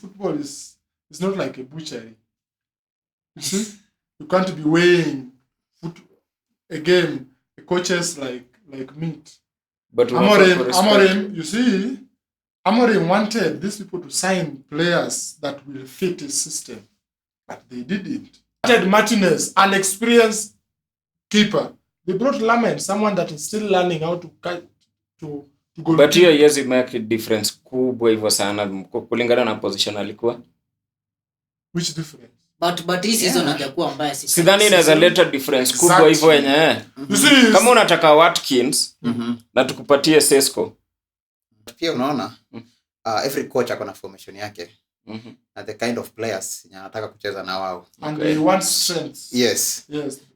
Football is not like a butchery. You see, you can't be weighing a game, the coaches like meat. But Amorim, you see, Amorim wanted these people to sign players that will fit his system, but they didn't. Martinez, an experienced keeper. They brought Lamen, someone that is still learning how to go. But hiyo yes it make a difference kubwa hivyo sana kulingana na position alikuwa. Which difference? But this season hajakuwa mbaya sisi. Sidhani inaweza leta difference kubwa hivyo yenyewe. Kama unataka Watkins na tukupatie Sesko. Pia unaona every coach akona formation yake. Na the kind of players anataka kucheza na wao. And they want strength. Yes.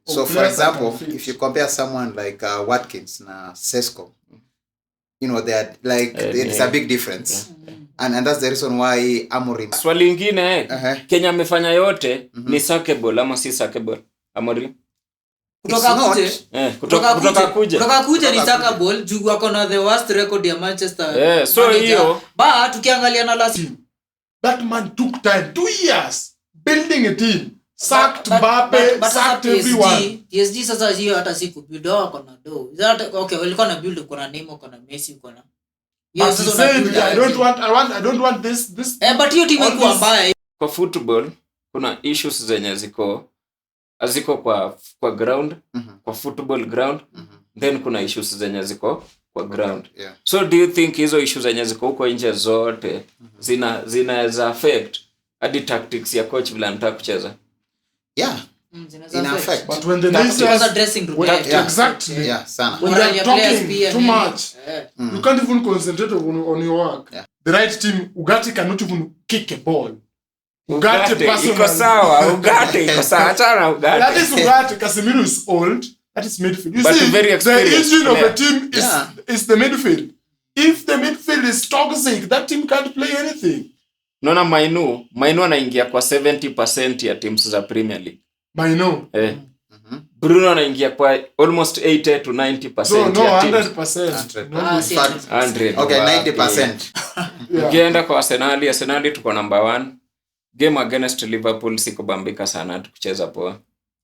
So for example, if you compare someone like Watkins na Sesko, you know, they are like it's a big difference. And that's the reason why Amorim. Swali lingine Kenya amefanya yote ni sackable ama si sackable Amorim? Kutoka kuje ni sackable juu wako na the worst record ya Manchester. So hiyo but tukiangalia na last that man took time 2 years building a team. Sacked Mbappe, sacked everyone. PSG sasa hiyo hata siku build wako na do. Okay, walikuwa na build kuna Neymar, kuna Messi, kuna. Yes, so I don't want this. But hiyo timu iko mbaya. Kwa football kuna issues zenye ziko kwa ground, kwa football ground. Then kuna issues zenye ziko kwa ground. So do you think hizo issues zenye ziko huko nje zote zinaweza affect hadi tactics ya coach vile anataka kucheza? Yeah. In effect. But when the next dressing room. Exactly. Yeah, sana. When you're talking too much, you can't even concentrate on your work. The right team, Ugarte cannot even kick a ball. Ugarte iko sawa, Ugarte iko sawa, achana Ugarte. That is Ugarte. Casemiro is old. That is midfield. You but see, very the engine player. of the team is the midfield. If the midfield is toxic, that team can't play anything. Naona Mainu anaingia kwa 70% ya teams za Premier League. Mainu. Bruno anaingia kwa almost 80 to 90% no, ya teams. 100%. 100. Okay, 90%. Ukienda kwa Arsenal tuko number 1. Game against Liverpool siko bambika sana tukucheza poa.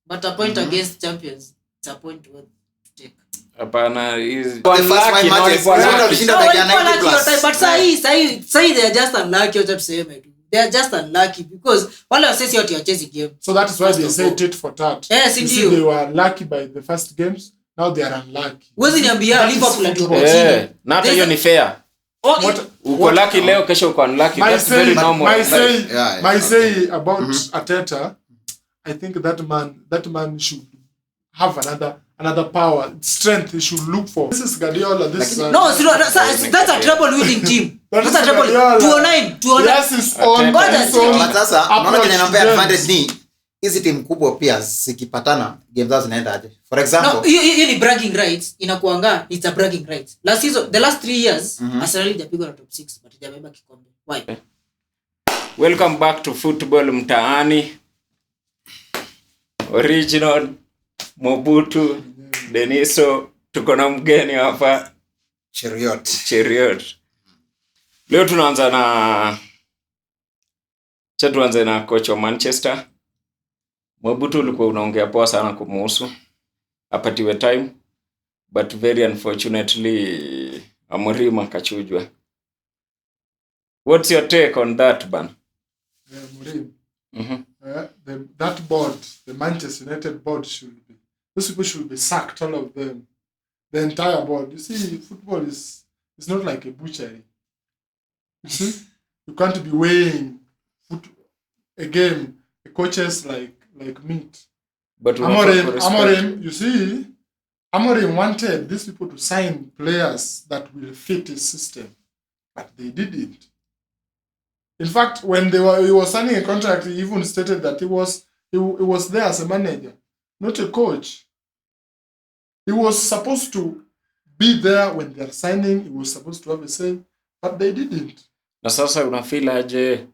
But a point against champions, it's a point worth to take. Hapana, is The first 5 matches but say they are just unlucky to say they are just unlucky because wale wasesi watu wachezi game. So that is why they say tit for tat. Yes, indeed. They were lucky by the first games, now they are unlucky. Wezi niambia Liverpool ndio wachini. Na hata hiyo ni fair. Uko lucky leo kesho uko unlucky. That's very normal. My say about Arteta, I think that man should have another power, strength he should look for. This is Guardiola. That's a treble winning team. That's a treble 209. Yes, his own. But sasa unaona kwenye namba advantage ni hizi timu kubwa pia zikipatana game zao zinaenda aje. For example, hiyo ni bragging rights inakuanga, it's a bragging rights. The last 3 years Arsenal hajapigwa na top 6 but hajabeba kikombe. Why? Welcome back to Football Mtaani. Original Mobutu Deniso, tuko na mgeni hapa Cheriot. Leo tunaanza na coach wa Manchester. Mobutu ulikuwa unaongea poa sana kumuhusu. Apatiwe time, but very unfortunately Amorim akachujwa. What's your take on that, ban? Amorim. That board, the Manchester United board those people should be sacked, all of them. The entire board. You see, football is not like a butchery. You see, you can't be weighing a game, the coaches like meat. But Amorim, you see, Amorim wanted these people to sign players that will fit his system, but they didn't. In fact, when he was signing a contract, he even stated that he was there as a manager, not a coach. He was supposed to be there when they are signing. He was supposed to have a say, but they didn't. Na sasa unafeel aje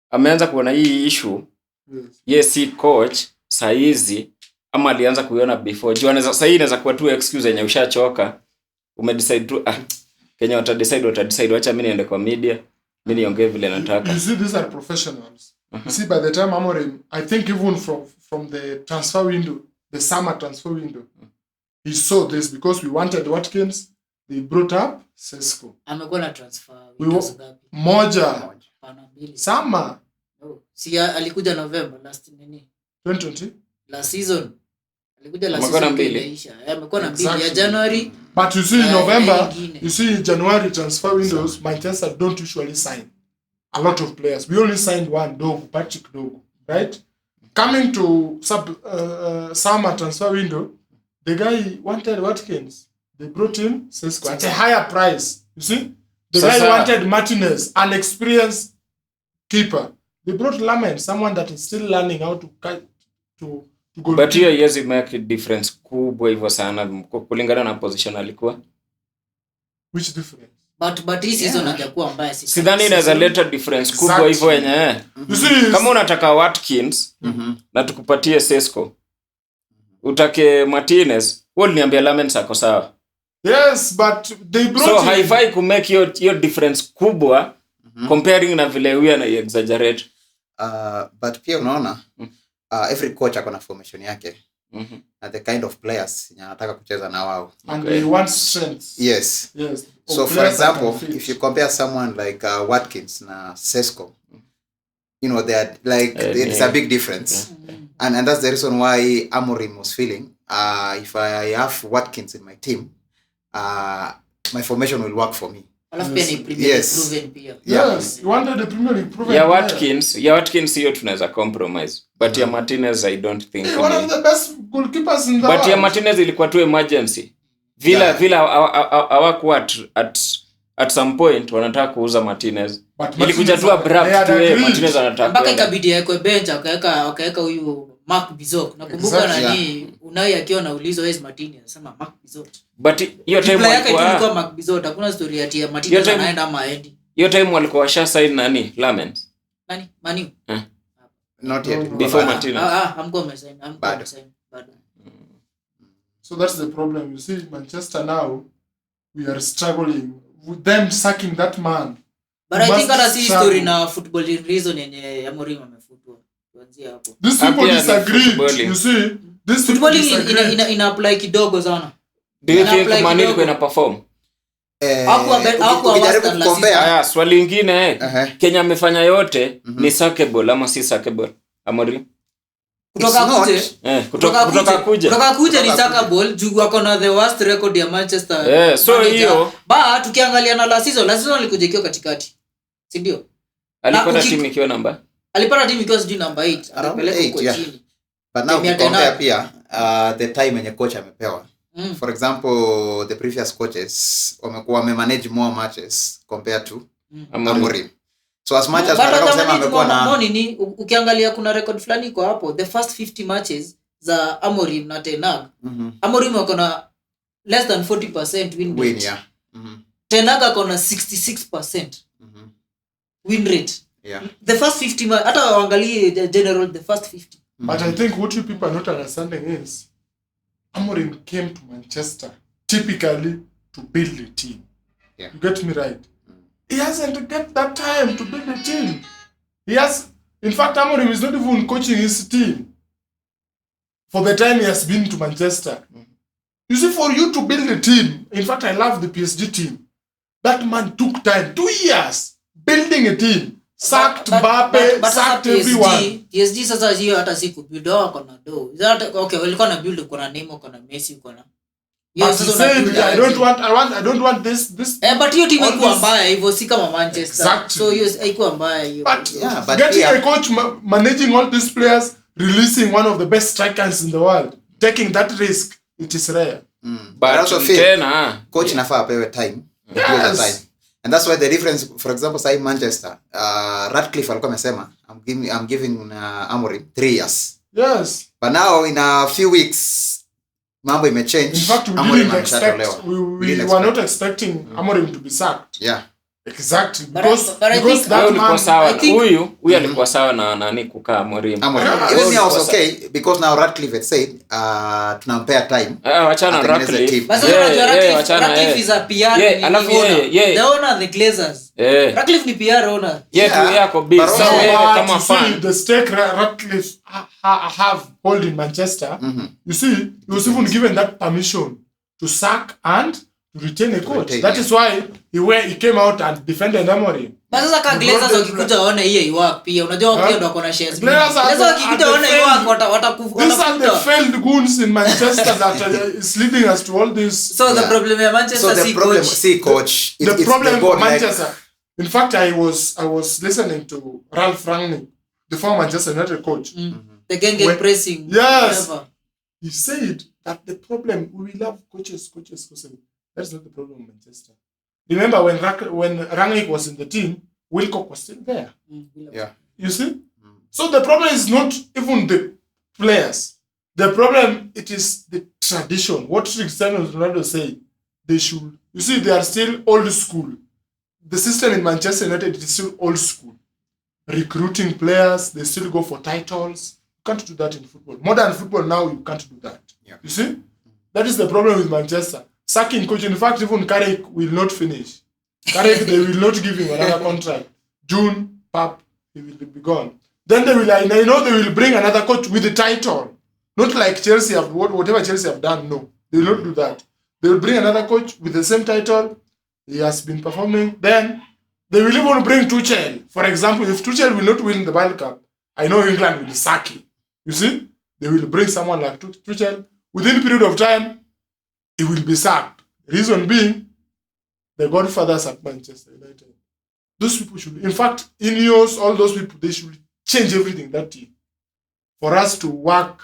ameanza kuona hii issue? Yes, si coach saizi ama alianza kuiona before. Jua sasa hii inaweza kuwa tu excuse yenye ushachoka. Umedecide tu Kenya watadecide, acha mimi niende kwa media mimi niongee vile nataka. You see, these are professionals. You see, by the time Amorim, I think even from the transfer window, the summer transfer window, he saw this because we wanted Watkins. They brought up Sesko. Amekuwa na transfer windows ngapi? Moja. Pana mbili. Summer. Si alikuja November last nini? 2020. Last season. Alikuja last season imeisha. Amekuwa na mbili ya January. But you see in November, you see in January transfer windows, Manchester don't usually sign a lot of players. We only signed one, Patrick Dogu, right? Coming to summer transfer window, the guy wanted Watkins. They brought in Sesko at a higher price. You see? The guy wanted Martinez, an experienced keeper. They brought Lamen, someone that is still learning how to go. But here yes it make a difference kubwa hivyo sana kulingana na position alikuwa. Which difference? But this season hajakuwa mbaya sisi. Sidhani inaweza leta difference kubwa hivyo yenyewe. Kama unataka Watkins na tukupatie Sesko. Utake Martinez, wewe niambia Lamen sako sawa. Yes, but they brought so haifai ku make your difference kubwa comparing na vile huyu ana exaggerate. But pia unaona every coach akona formation yake. And the kind of players anataka kucheza na wao. And they want strength. Yes. So for example, if you compare someone like Watkins na Sesko, they are like it's a big difference. And that's the reason why Amorim was feeling if I have Watkins in my team, my formation will work for me. Alafu pia ni Premier proven pia. Yes, you wanted the Premier League proven. Ya Watkins hiyo tunaweza compromise. But ya Martinez I don't think. One of the best goalkeepers in the world. But ya Martinez ilikuwa tu emergency. Vila hawakuwa at some point wanataka kuuza Martinez. Ilikuja tu abrupt tu Martinez anataka. Mpaka ikabidi awekwe bench akaweka huyu Mark Bizot. Nakumbuka nani Unai akiwa anaulizwa where's Martinez anasema Mark Bizot. But hiyo time walikuwa Mark Bizot, hakuna story ya Martinez anaenda ama aendi. Hiyo time walikuwa washa sign nani? Lamen. Nani? Manu. Not yet. Before Martinez. I'm going to sign. So that's the problem. You see, Manchester now, we are struggling with them sacking that man. But I think that's the story na football reason yenye Amorim amefutwa. Kuanzia hapo. These people disagree. You see, this football ina apply kidogo sana. Do you think Manu ilikuwa ina perform? Swali lingine Kenya amefanya yote ni sackable ama si sackable? Amorim kutoka kuje ni sackable juu wako na the worst record ya Manchester. So hiyo but tukiangalia na last season alikuja ikiwa katikati. Si ndio? Alipata timu ikiwa namba? Alipata timu ikiwa sijui namba 8. Alipeleka huko chini. But now compare pia the time yenye coach amepewa. For example, the previous coaches wame-manage more matches compared to Amorim. So as much as nataka kusema amekuwa na nini ukiangalia kuna record fulani iko hapo the first 50 matches za Amorim na Ten Hag. Amorim wako na less than 40% win rate. Ten Hag ako na 66% win rate. The first 50 hata waangalie general the first 50. But I think what you people are not understanding is Amorim came to Manchester typically to build a team. You get me right? He hasn't got that time to build a team. In fact, Amorim is not even coaching his team for the time he has been to Manchester. You see, for you to build a team, in fact, I love the PSG team. That man took time, 2 years, building a team. Sacked Mbappe, sacked everyone. PSG sasa hiyo hata siku build wako na do. Okay, walikuwa na build uko na Neymar, uko na Messi, uko na I don't want this. But hiyo timu iko mbaya hivyo si kama Manchester. Exactly. So hiyo iko mbaya hiyo. But getting a coach managing all these players, releasing one of the best strikers in the world, taking that risk, it is rare. But also coach nafaa apewe time. Yes. And that's why the difference, for example, say Manchester, Radcliffe alikuwa amesema I'm giving Amorim 3 years. Yes. But now in a few weeks mambo imechange. In fact, we were not expecting Amorim to be sacked. Yeah. Exactly. But Because I because think- that alikuwa man sawa. I think- Huyu alikuwa sawa na nani kukaa Morim. Even me I was okay because now Radcliffe had said tunampea time. Wachana Atengeneze Radcliffe. team. But sasa unajua wachana, Radcliffe is a PR Yeah, alafu owner. yeye. The owner the Glazers. Radcliffe ni PR owner. Tu yako busy. But Sasa also, wewe But kama you see, fan. the stake Ratcliffe have hold in Manchester. You see, he was even given that permission to sack and to retain a coach. retain, That is why he came out and defended Amorim. But sasa ka The Glazers problem- wakikuja waone hiyo iwork pia. Unajua Huh? pia ndo wako na shares. Glazers are Glazers the- wakikuja are waone the hiyo failed- watakufa. These are the failed goons in Manchester that is leading us to all this. So the Yeah. problem ya So Manchester the si problem, coach. see coach, The it's problem the for board, like, Manchester. In fact, I was listening to Ralph Rangnick, the former Manchester United coach. The gang When- pressing. Yes. Whatever. He said that the problem, we will have coaches. That's not the problem in Manchester. Remember when Rangnick was in the team, Wilcock was still there. yeah. You see? So the problem is not even the players. The problem, it is the tradition. What Cristiano Ronaldo say, they should. You see, they are still old school. The system in Manchester United is still old school. Recruiting players, they still go for titles. You can't do that in football. Modern football now, you can't do that. Yeah. You see? That is the problem with Manchester. Sacking coach. In fact, even Carrick will not finish. Carrick, they will not give him another contract. June, pap, he will be gone. Then they will, I know they will bring another coach with the title. Not like Chelsea have, whatever Chelsea have done, no. They will not do that. They will bring another coach with the same title. He has been performing. Then they will even bring Tuchel. For example, if Tuchel will not win the World Cup, I know England will sack him. You see? They will bring someone like Tuchel. Within a period of time, he will be sacked. Reason being, the godfathers at Manchester United. Those people should, in fact, Ineos, all those people, they should change everything, that team, for us to work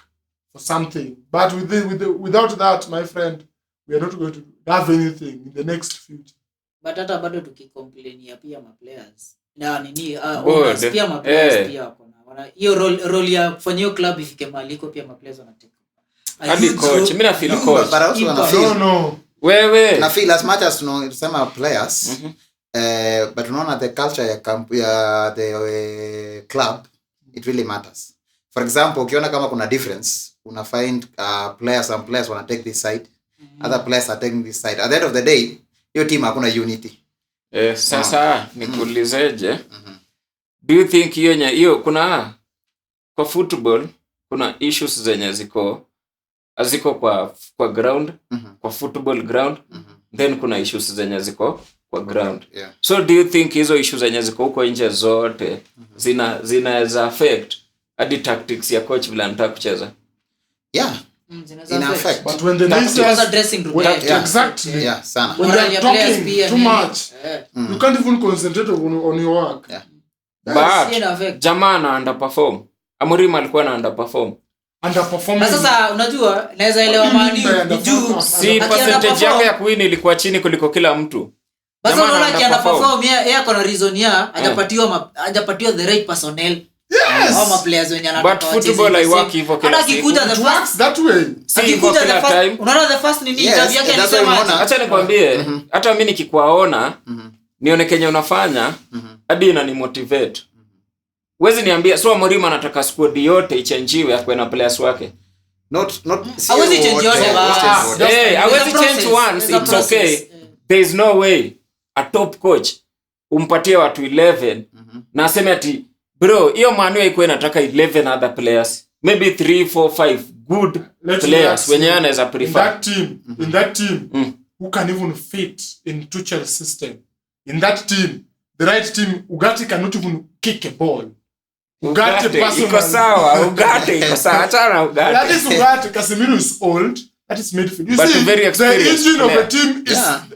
for something. But without that, my friend, we are not going to have anything in the next future. But hata bado tukicomplainia pia ma players. Na nini Board. owners pia ma players pia wako na. Wana hiyo role ya kufanya hiyo club ifike mahali iko pia ma players wanateka. Hadi coach, mimi na feel No, coach. but I also wanna Impact. feel, No. Wewe. na feel as much as tunasema players, but unaona the culture ya camp ya the club, it really matters. For example, ukiona kama kuna difference, una find some players wanna take this side, other players are taking this side. At the end of the day, hiyo team hakuna unity. Sasa nikuulizeje? Do you think hiyo kuna kwa football kuna issues zenye ziko kwa ground, kwa football ground, then kuna issues zenye ziko kwa ground. Yeah. So do you think hizo issues zenye ziko huko nje zote zinaweza affect hadi tactics ya coach vile anataka kucheza? Yeah. In effect. But when the Tactics. naysayers, Dressing room. when, Yeah. exactly. Yeah, sana. When Moral they ya are players talking pia too nini. much, you can't even concentrate on your work. Yeah. But Ina affect. jamaa na underperform. Amorim alikuwa na underperform. Underperforming. Na sasa unajua naweza elewa What do you mean maana by ni juu. underperform? Si Akienda percentage perform. yake ya kuwin ilikuwa chini kuliko kila mtu. Basi Jamaa unaona ana akienda underperform. perform yeye ako na reason ya hajapatiwa the right personnel. Yes. Au ma players wenye anataka But football haiwaki hivyo kila hata siku. akikuja the It first works that way. Si hivyo akikuja kila the first time. unaona the first nini Yes, interview yake that's why alisema unaona. Acha nikwambie, hata mimi nikikuwaona nione kenye unafanya hadi inanimotivate. Huwezi niambia so Amorim anataka squad yote ichangiwe akwe na players wake. Not Hawezi change yote, Hawezi change once, it's okay. There is no way a top coach umpatie watu 11 na aseme ati bro, hiyo manual iko inataka 11 other players. Maybe 3, 4, 5 good Let me players ask wenye you, anaweza in prefer. that team, who can even fit in Tuchel's system? In that team, the right team, Ugarte cannot even kick a ball. Ugarte Iko sawa, Ugarte iko sawa. Acha na That is Ugarte. Ugarte. Casemiro is old. That is midfield. You But see, very the experienced engine of player. a team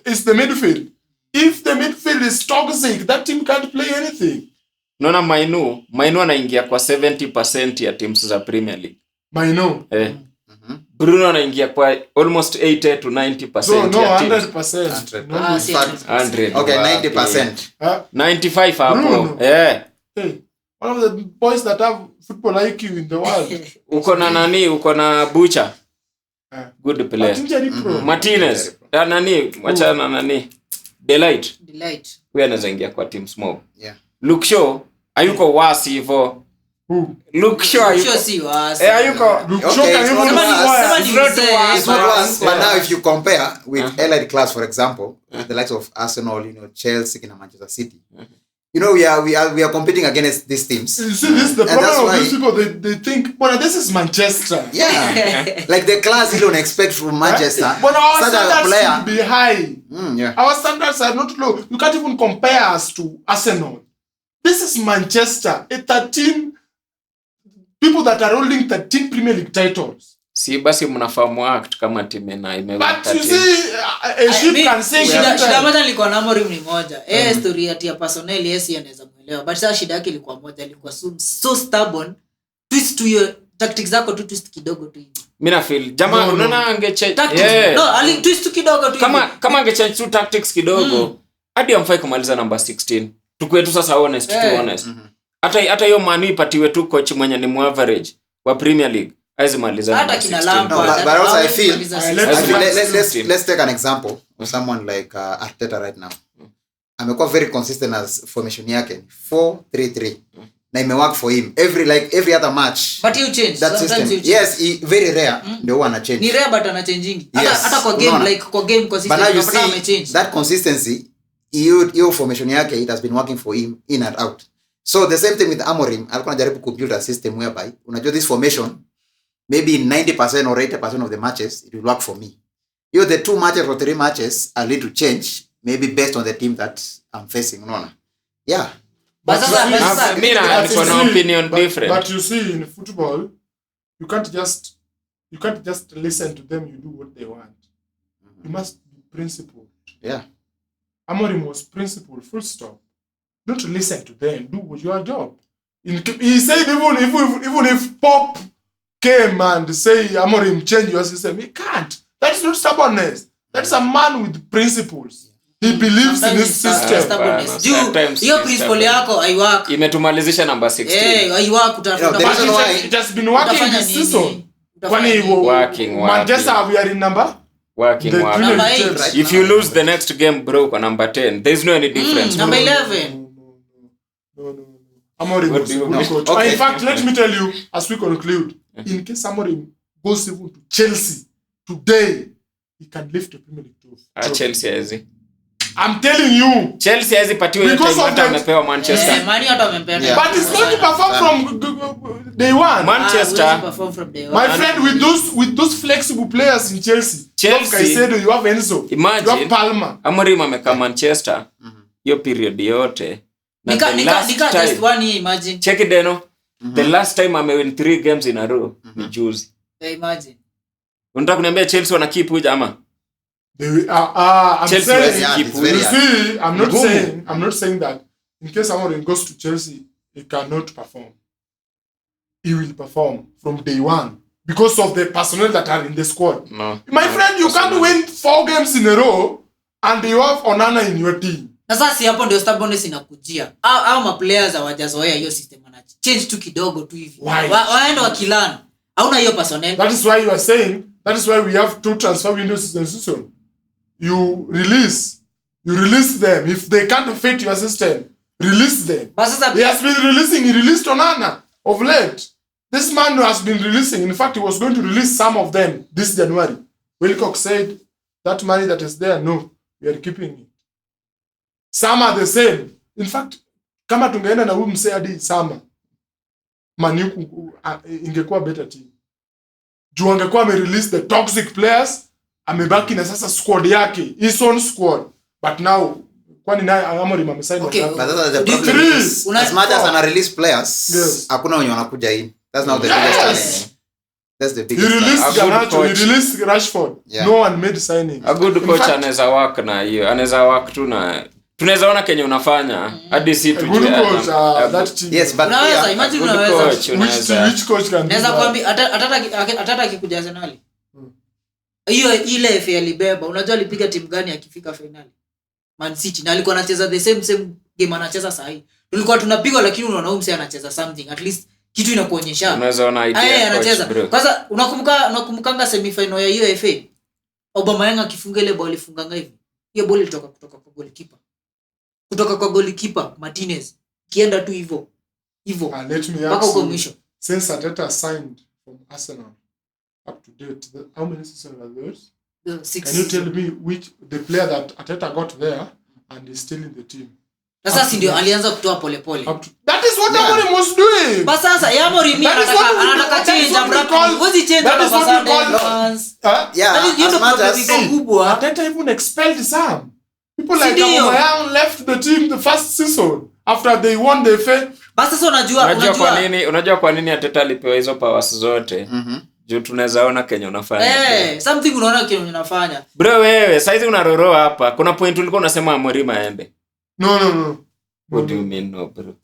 is the midfield. If the midfield is toxic, that team can't play anything. Unaona Mainu anaingia kwa 70% ya teams za Premier League. Maino. Bruno anaingia kwa almost 80 to 90% So no, ya teams. 100%. No, Ah, si 100. Okay, 90%. 95 hapo. Bruno. Eh. Hey, one of the boys that have football IQ in the world. Uko na nani? Uko na Butcher. Good player. But injury pro. Martinez. Nani? Wachana nani? Delight. Huyu anaweza ingia kwa team small. Yeah. Luke Shaw hayuko wasi hivyo. Luke Shaw si wasi. Hayuko. Luke Shaw can even it's not worse. But now if you compare with elite class, for example, with the likes of Arsenal, Chelsea and Manchester City, we are competing against these teams. You see, this is the problem of these people. They think, well, this is Manchester. Yeah. Like the class you don't expect from Manchester. But our standards should be high. Our standards are not low. You can't even compare us to Arsenal. This is Manchester. 13 people that are holding 13 Premier League titles. Si basi mnafahamu act kama timu na imeweka. But you see, a ship can sink. Shida moja ilikuwa na Amorim ni moja. Story ya personnel yes anaweza muelewa. But sasa shida yake ilikuwa moja, ilikuwa so stubborn. Twist to your tactics zako tu twist kidogo tu hivi. Mimi na feel jamaa unaona angechange. No, ali twist kidogo tu. Kama angechange tu tactics kidogo. Hadi amfai kumaliza number 16. Tukue tu sasa honest. Hata hiyo mani ipatiwe tu coach mwenye ni average wa Premier League. Hata kina Lampard. But also I feel let's take an example of someone like Arteta right now. Amekuwa very consistent as formation yake 4-3-3. Na imework for him every other match. But you change. That system. Yes, very rare. Ndio wana change. Ni rare but ana changing. Hata kwa game like kwa game consistent unapata amechange. That consistency hiyo formation yake it has been working for him in and out. So the same thing with Amorim. Alikuwa anajaribu kubuild a system whereby unajua this formation maybe in 90% or 80% of the matches it will work for me. The 2 matches or 3 matches I need to change maybe based on the team that I'm facing. Unaona? Yeah. But opinion different. But you see in football you can't just listen to them, you do what they want. You must be principled. Yeah. Amorim was principled, full stop. Don't listen to them, do your job. He said even if Pop came and say Amorim change your system, he can't. That's not stubbornness. That's a man with principles. He believes in his system. Hiyo principle yako haiwork. Imetumalizisha number 16. Haiwork utafuta. It has been working this season. Working. Manchester we are in number working. Number 8. If you lose the next game bro kwa number 10, there's no any difference. Number 11. No. Amorim was no coach. Okay. In fact, let me tell you, as we conclude, in case Amorim goes even to Chelsea today, he can lift the Premier League trophy. Chelsea hazi. I'm telling you. Chelsea hazi patiwa hiyo time hata amepewa Manchester. Mani hata amepewa. But it's not to perform from day one. Manchester. My friend, with those flexible players in Chelsea. Caicedo, you have Enzo. Imagine, you have Palmer. Amorim ameka Manchester. Hiyo period yote. Imagine. Check it Deno. The last time I win 3 games in a row ni juzi. Imagine. Unataka kuniambia Chelsea wana keep huyu jamaa? I'm saying, keep you see, I'm not saying that in case Amorim goes to Chelsea, he cannot perform. He will perform from day one because of the personnel that are in the squad. No. My friend, you can't win 4 games in a row and you have Onana in your team. Na sasa hapo ndio stubbornness inakujia. Au ma players hawajazoea hiyo system ana change tu kidogo tu hivi. Waenda wakilana. Hauna hiyo personnel. That is why you are saying, that is why we have 2 transfer windows in the season. You release them. If they can't fit your system, release them. He has been releasing. He released Onana of late. This man has been releasing. In fact, he was going to release some of them this January. Wilcox said, that money that is there, no, we are keeping it. Some are the same. In fact, kama tungeenda na huyu msee hadi Sama, Man U ingekuwa better team. Juu angekuwa ame-release the toxic players, amebaki na sasa squad yake, his own squad. But now, kwani naye Amorim amesign okay, but that's the problem is, as much as ana release players, hakuna wenye wanakuja in. That's now the biggest challenge. That's the biggest. He released Garnacho, he released Rashford. Yeah. No one made signing. A good coach anaweza work na hiyo, anaweza work tu na tunaweza ona kenye unafanya hadi si tujue. Good coach, that team. Yes, but unaweza imagine unaweza. Which coach can? Naweza kuambia atata akikuja Arsenal. Hiyo ile FA alibeba. Unajua alipiga timu gani akifika finali? Man City. Na alikuwa anacheza the same game anacheza saa hii. Tulikuwa tunapigwa lakini unaona huyu msee anacheza something. At least kitu inakuonyesha. Unaweza ona idea anacheza. Kwanza unakumbukanga semi final ya hiyo FA. Aubameyang akifunga ile ball alifunganga hivi. hiyo ball ilitoka kutoka kwa goalkeeper. Kutoka kwa goalkeeper Martinez. Kienda tu hivyo. Let me Mpaka ask uko you, mwisho. since Arteta signed from Arsenal up to date, how many seasons are those? 6. Can you tell me which the player that Arteta got there and is still in the team? Sasa si ndio alianza kutoa polepole. That is what Amorim was doing. Basi sasa Amorim anataka change abruptly. What's change that is what we call kubwa. Arteta even expelled some people like Aubameyang left the team the first season after they won the FA. Basi sasa unajua kwa nini Arteta alipewa hizo powers zote? Juu tunaweza ona Kenya unafanya. Something unaona Kenya unafanya. Bro wewe, saizi unaroroa hapa. Kuna point ulikuwa unasema Amorim aende. No. What do you mean no bro?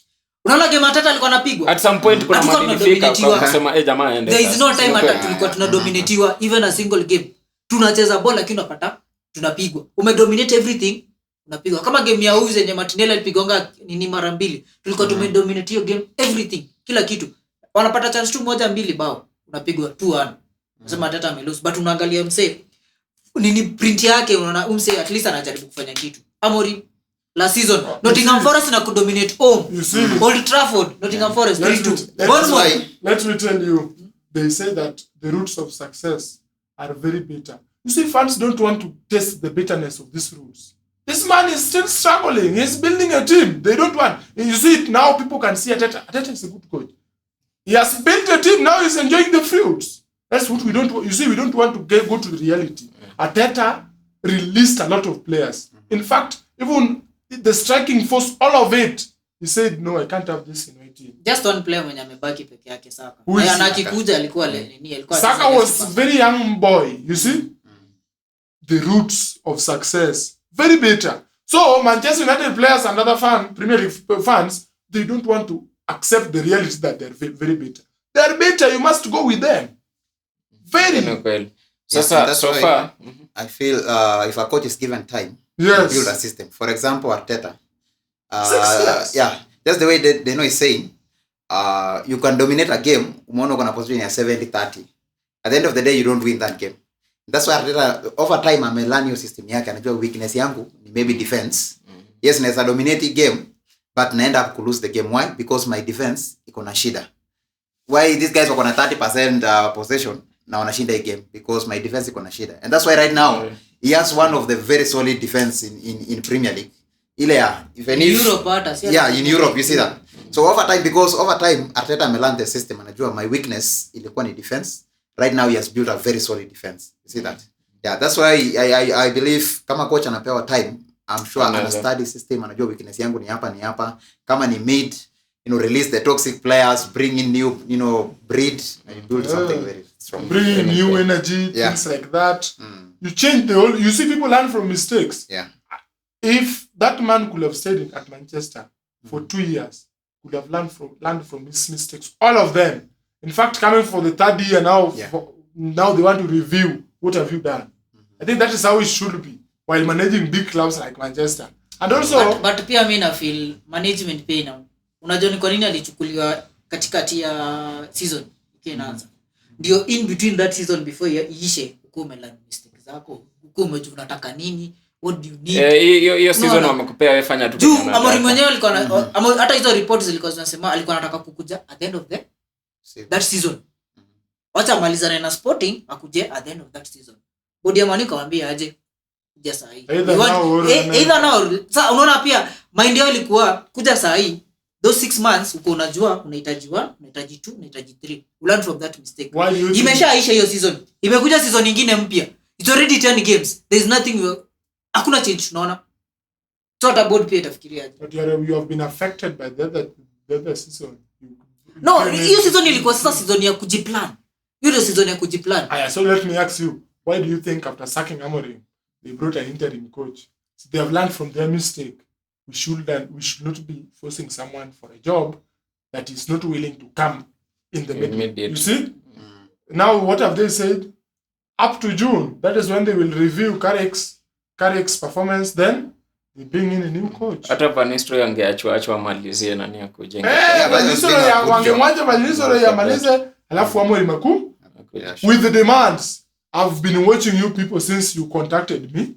Unaona game Arteta alikuwa anapigwa. At some point kuna madilifika kwa kusema jamaa aende. There is no time hata tulikuwa tunadominatiwa even a single game. Tunacheza ball lakini unapata tunapigwa. Umedominate everything, unapigwa. Kama game ya Uzi yenye Martinelli alipigonga nini mara 2. Tulikuwa tumedominate hiyo game everything, kila kitu. Wanapata chance tu 1-2 bao, unapigwa 2-1. Unasema Arteta amelose, but unaangalia mse nini print yake, unaona mse at least anajaribu kufanya kitu. Amorim last season Nottingham Forest na kudominate home. Old Trafford, Nottingham Forest 3-2. Let me tell you, they say that the roots of success are very bitter. You see, fans don't want to taste the bitterness of these roots. This man is still struggling. He's building a team. They don't want. You see it now. People can see Arteta. Arteta is a good coach. He has built a team. Now he's enjoying the fruits. That's what we don't. You see, we don't want to go to the reality. Arteta released a lot of players. In fact, even the striking force, all of it, he said, no, I can't have this in my team. Just one player mwenye amebaki peke yake Saka. Na anakikuja alikuwa Saka was very young boy, you see? The roots of success. Very bitter. So, Manchester United players and other Premier League fans, they don't want to accept the reality that they're very bitter. They're bitter, you must go with them. Very. So far, I feel if a coach is given time, to build a system. For example, Arteta. 6 years. Yeah, that's the way they know is saying. You can dominate a game. Umeona uko na position ya 70-30. At the end of the day, you don't win that game. That's why Arteta over time amelearn your system yake. Anajua weakness yangu ni maybe defense. Yes, naweza dominate game, but na end up to lose the game. Why? Because my defense iko na shida. Why these guys wako na 30% possession na wanashinda hii game? Because my defense iko na shida. And that's why right now he has one of the very solid defense in Premier League. Ile ya even in if Europe in Europe you see that. So over time Arteta amelearn the system. Anajua my weakness ilikuwa ni defense. Right now he has built a very solid defense. You see that? Yeah, that's why I believe kama coach anapewa time, I'm sure ana study system, anajua weakness yangu ni hapa. Kama ni mid, release the toxic players, bring in new, breed and build something very strong. Bring in new energy, things like that. You change you see people learn from mistakes. Yeah. If that man could have stayed at Manchester for 2 years, could have learned from his mistakes, all of them. In fact, coming for the 3rd year now, now they want to review what have you done. I think that is how it should be while managing big clubs like Manchester. And also, but pia mimi na feel management pia ina. Unajua ni kwa nini alichukuliwa katikati ya season ikianza. Ndio in between that season before iishe uko umelearn mistakes zako. Uko umejua unataka nini? What do you need? Hiyo season wamekupea wewe fanya tu. Amorim mwenyewe alikuwa hata hizo reports zilikuwa zinasema alikuwa anataka kukuja at the end of that season. Wacha malizane na Sporting akuje at the end of that season. Bodi ya Mani kawaambia aje kuja saa hii. Either now. Sasa unaona pia mind yao ilikuwa kuja saa hii. Those 6 months uko unajua unahitaji 1, unahitaji 2, unahitaji 3. Learn from that mistake. Imeshaisha hiyo season. Imekuja season nyingine mpya. It's already 10 games. There is nothing, hakuna change tunaona. Sort about pia itafikiria. But you have been affected by the other season. No, hiyo season ilikuwa sasa season ya kujiplan. Hiyo season ya kujiplan. So let me ask you, why do you think after sacking Amorim, they brought an interim coach? So they have learned from their mistake. We should not be forcing someone for a job that is not willing to come in the middle. You see? Now what have they said? Up to June, that is when they will review Carrick's performance, then they bring in a new coach. Hata Vanistro yangeachwa malizie nani ya kujenga. Wangemwacha Vanistro yamalize alafu Amorim maku. With the demands, I've been watching you people since you contacted me.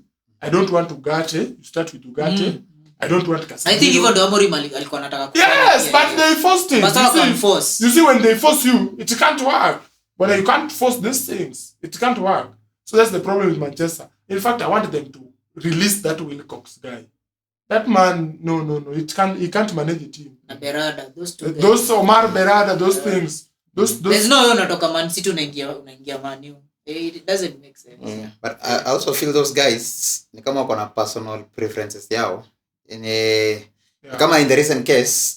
I don't want Ugarte. You start with Ugarte. I don't want Casemiro. I think even the Amorim alikuwa anataka Yes, but they forced it. You see, when they force you, it can't work. When you can't force these things, it can't work. So that's the problem with Manchester. In fact, I wanted them to release that Wilcox guy. That man, no. He can't manage a team. Berada, those Omar Berada, those things. There's no way unatoka Man City unaingia Man U. It doesn't make sense. But I also feel those guys ni kama wako na personal preferences yao. Kama in the recent case,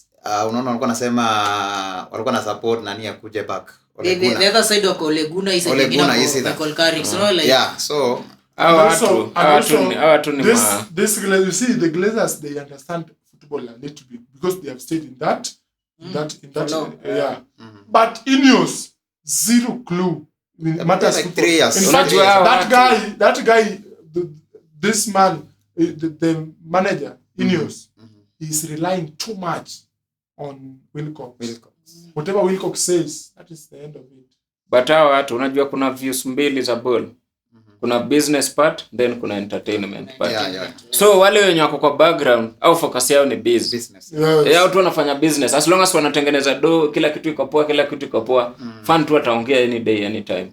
unaona walikuwa nasema walikuwa na support nani akuje back. The other side of Ole Gunnar is Michael Carrick. So like so this you see the Glazers, they understand football a little bit because they have stayed in that but Ineos, zero clue. Matters like 3 years. In fact, that guy, this man, the manager, Ineos, is relying too much on Wilcox. Whatever Wilcox says, that is the end of it. But hawa watu unajua kuna views mbili za ball. Kuna business part, then kuna entertainment part. So wale wenye wako kwa background au focus yao ni business. Watu wanafanya business. As long as wanatengeneza do, kila kitu iko poa, fan tu ataongea any day anytime.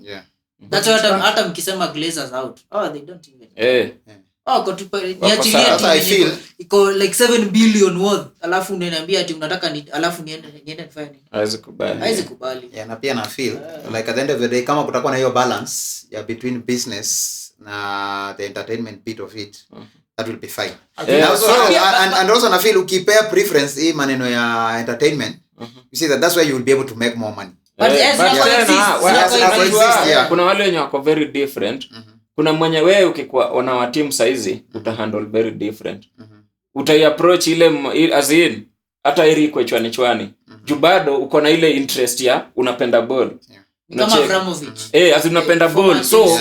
That's what hata mkisema Glazers out. They don't even. I feel iko like 7 billion worth. Alafu unaniambia ati unataka alafu niende nifanye. Haiwezi kubali. Na pia na feel like at the end of the day kama kutakuwa na hiyo balance between business na the entertainment bit of it, that will be fine. And also na feel ukipea preference hii maneno ya entertainment, you see that's where you will be able to make more money. Kuna wale wenye wako very different. Kuna mwenye wewe ukikuwa ona wa team saizi utahandle very different. Utaiapproach ile as in hata ili iko chwani. Juu bado uko na ile interest ya unapenda ball. Kama Abramovich. As unapenda ball. So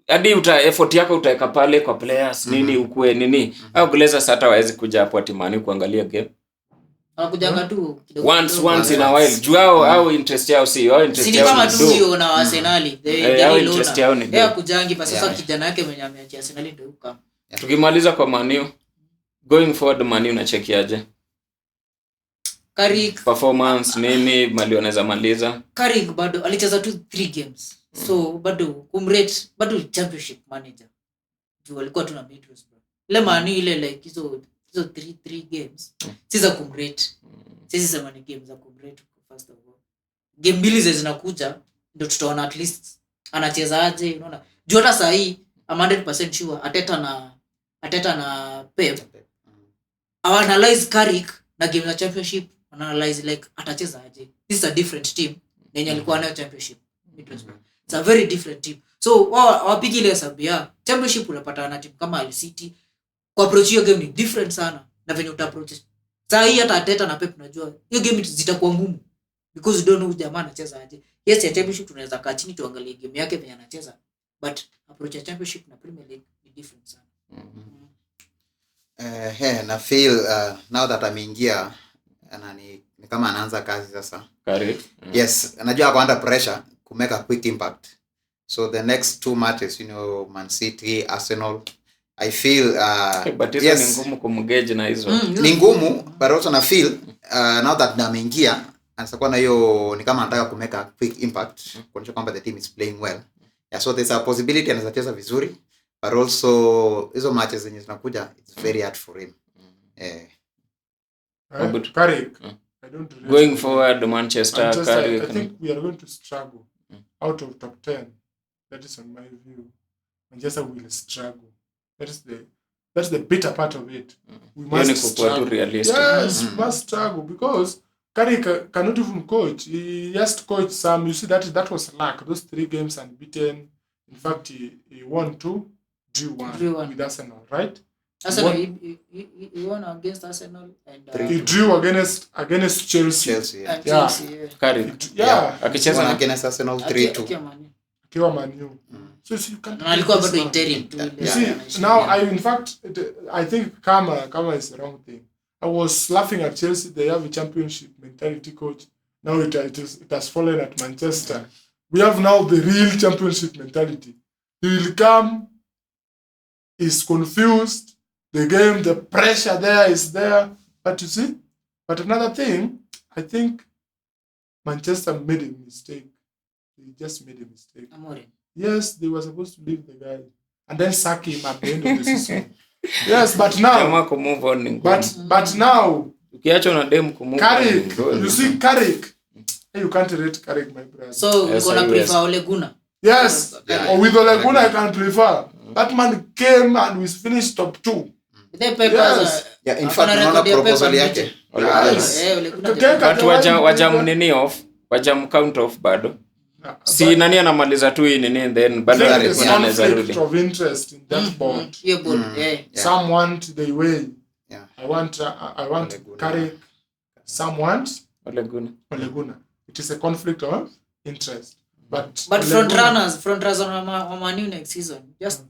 hadi effort yako utaweka pale kwa players nini ukue nini. Au Glazers hata waezi kuja hapo atimani kuangalia game. Wanakujanga tu once in a while. Juu au interest yao si au interest yao. Si kama tu sio na Arsenal. They interest yao ni. Kujangi pa sasa kijana yake mwenye ameachia Arsenal ndio huko. Tukimaliza kwa Man U, going forward Man U unachekiaje? Carrick performance nini mali wanaweza maliza? Carrick bado alicheza tu 3 games. So bado kumrate bado championship manager. Juu alikuwa tuna Middlesbrough. Ile Man U ile like hizo 3 games. Siza kumrate. Sisi sema ni games za kumrate first of all. Game mbili zinakuja ndio tutaona at least anacheza aje, unaona. Juu hata saa hii I'm 100% sure Ateta na Pep analyze Carrick na game za championship, analyze like atacheza aje. This is a different team yenye alikuwa nayo championship. It's a very different team. So wapigi ile sabia championship unapata na team kama Al City. Kwa approach hiyo game ni different sana na venye uta-approach. Saa hii hata Ateta na Pep najua hiyo game zitakuwa ngumu because you don't know jamaa anacheza aje. Yes, ya championship tunaweza kaa chini tuangalie game yake venye anacheza, but approach ya championship na Premier League ni different sana. Na feel now that ameingia ni kama anaanza kazi sasa. Correct. Yes, anajua ako under pressure to make a quick impact. So the next 2 matches, Man City, Arsenal, I feel but yes, ni ngumu kumgauge na hizo. Ni ngumu, but also na feel now that ameingia anakuwa na hiyo ni kama anataka ku make a quick impact kuonyesha kwamba the team is playing well. So there's a possibility anaweza cheza vizuri, but also hizo matches zenye zinakuja it's very hard for him. Carrick, I don't really going forward Manchester Carrick, I think we are going to struggle out of top 10. That is on my view. Manchester will struggle. That's the bitter part of it. We must struggle. Yes, we must struggle because Carrick cannot even coach. He has to coach some. You see that was luck. Those 3 games unbeaten. In fact, he won 2, drew 1 with Arsenal, right? Arsenal he won against Arsenal and he drew against Chelsea. Carrick. Akicheza against Arsenal 3-2. Akiwa Man U. So you can't. Alikuwa bado interim tu. You see, now I think Kama is the wrong thing. I was laughing at Chelsea. They have a championship mentality coach. Now it has fallen at Manchester. We have now the real championship mentality. He will come is confused. The game, the pressure there is there. But you see, but another thing, I think Manchester made a mistake. They just made a mistake. Amorim. Yes, they were supposed to leave the guy and then sack him at the end of the season. Yes, but now, Kama kumove on ni ngumu. but now, Ukiacha na dem kumove on ni Carrick, ngumu. you see Carrick, you can't rate Carrick, my brother. So Yes, you're gonna I prefer will. Ole Gunnar? Yes, Yeah. or with Ole Gunnar I can prefer. That man came and we finished top 2. The papers Yes. Yeah, in Hakuna fact, unaona record ya proposal paper yake. Ole Yes. Ole Gunnar. Keka- But wajam nini off, wajam count off bado. Si nani anamaliza tu hii nini then bado There Carrick, is alikuwa anaweza rudi. conflict of interest in that board. Hiyo board, Yeah. Some want the way. Yeah. I want Ole Gunnar. Carrick. Some want Ole Gunnar. Ole Gunnar. It is a conflict of interest. But But Ole front Gunnar- runners on Man U next season. Just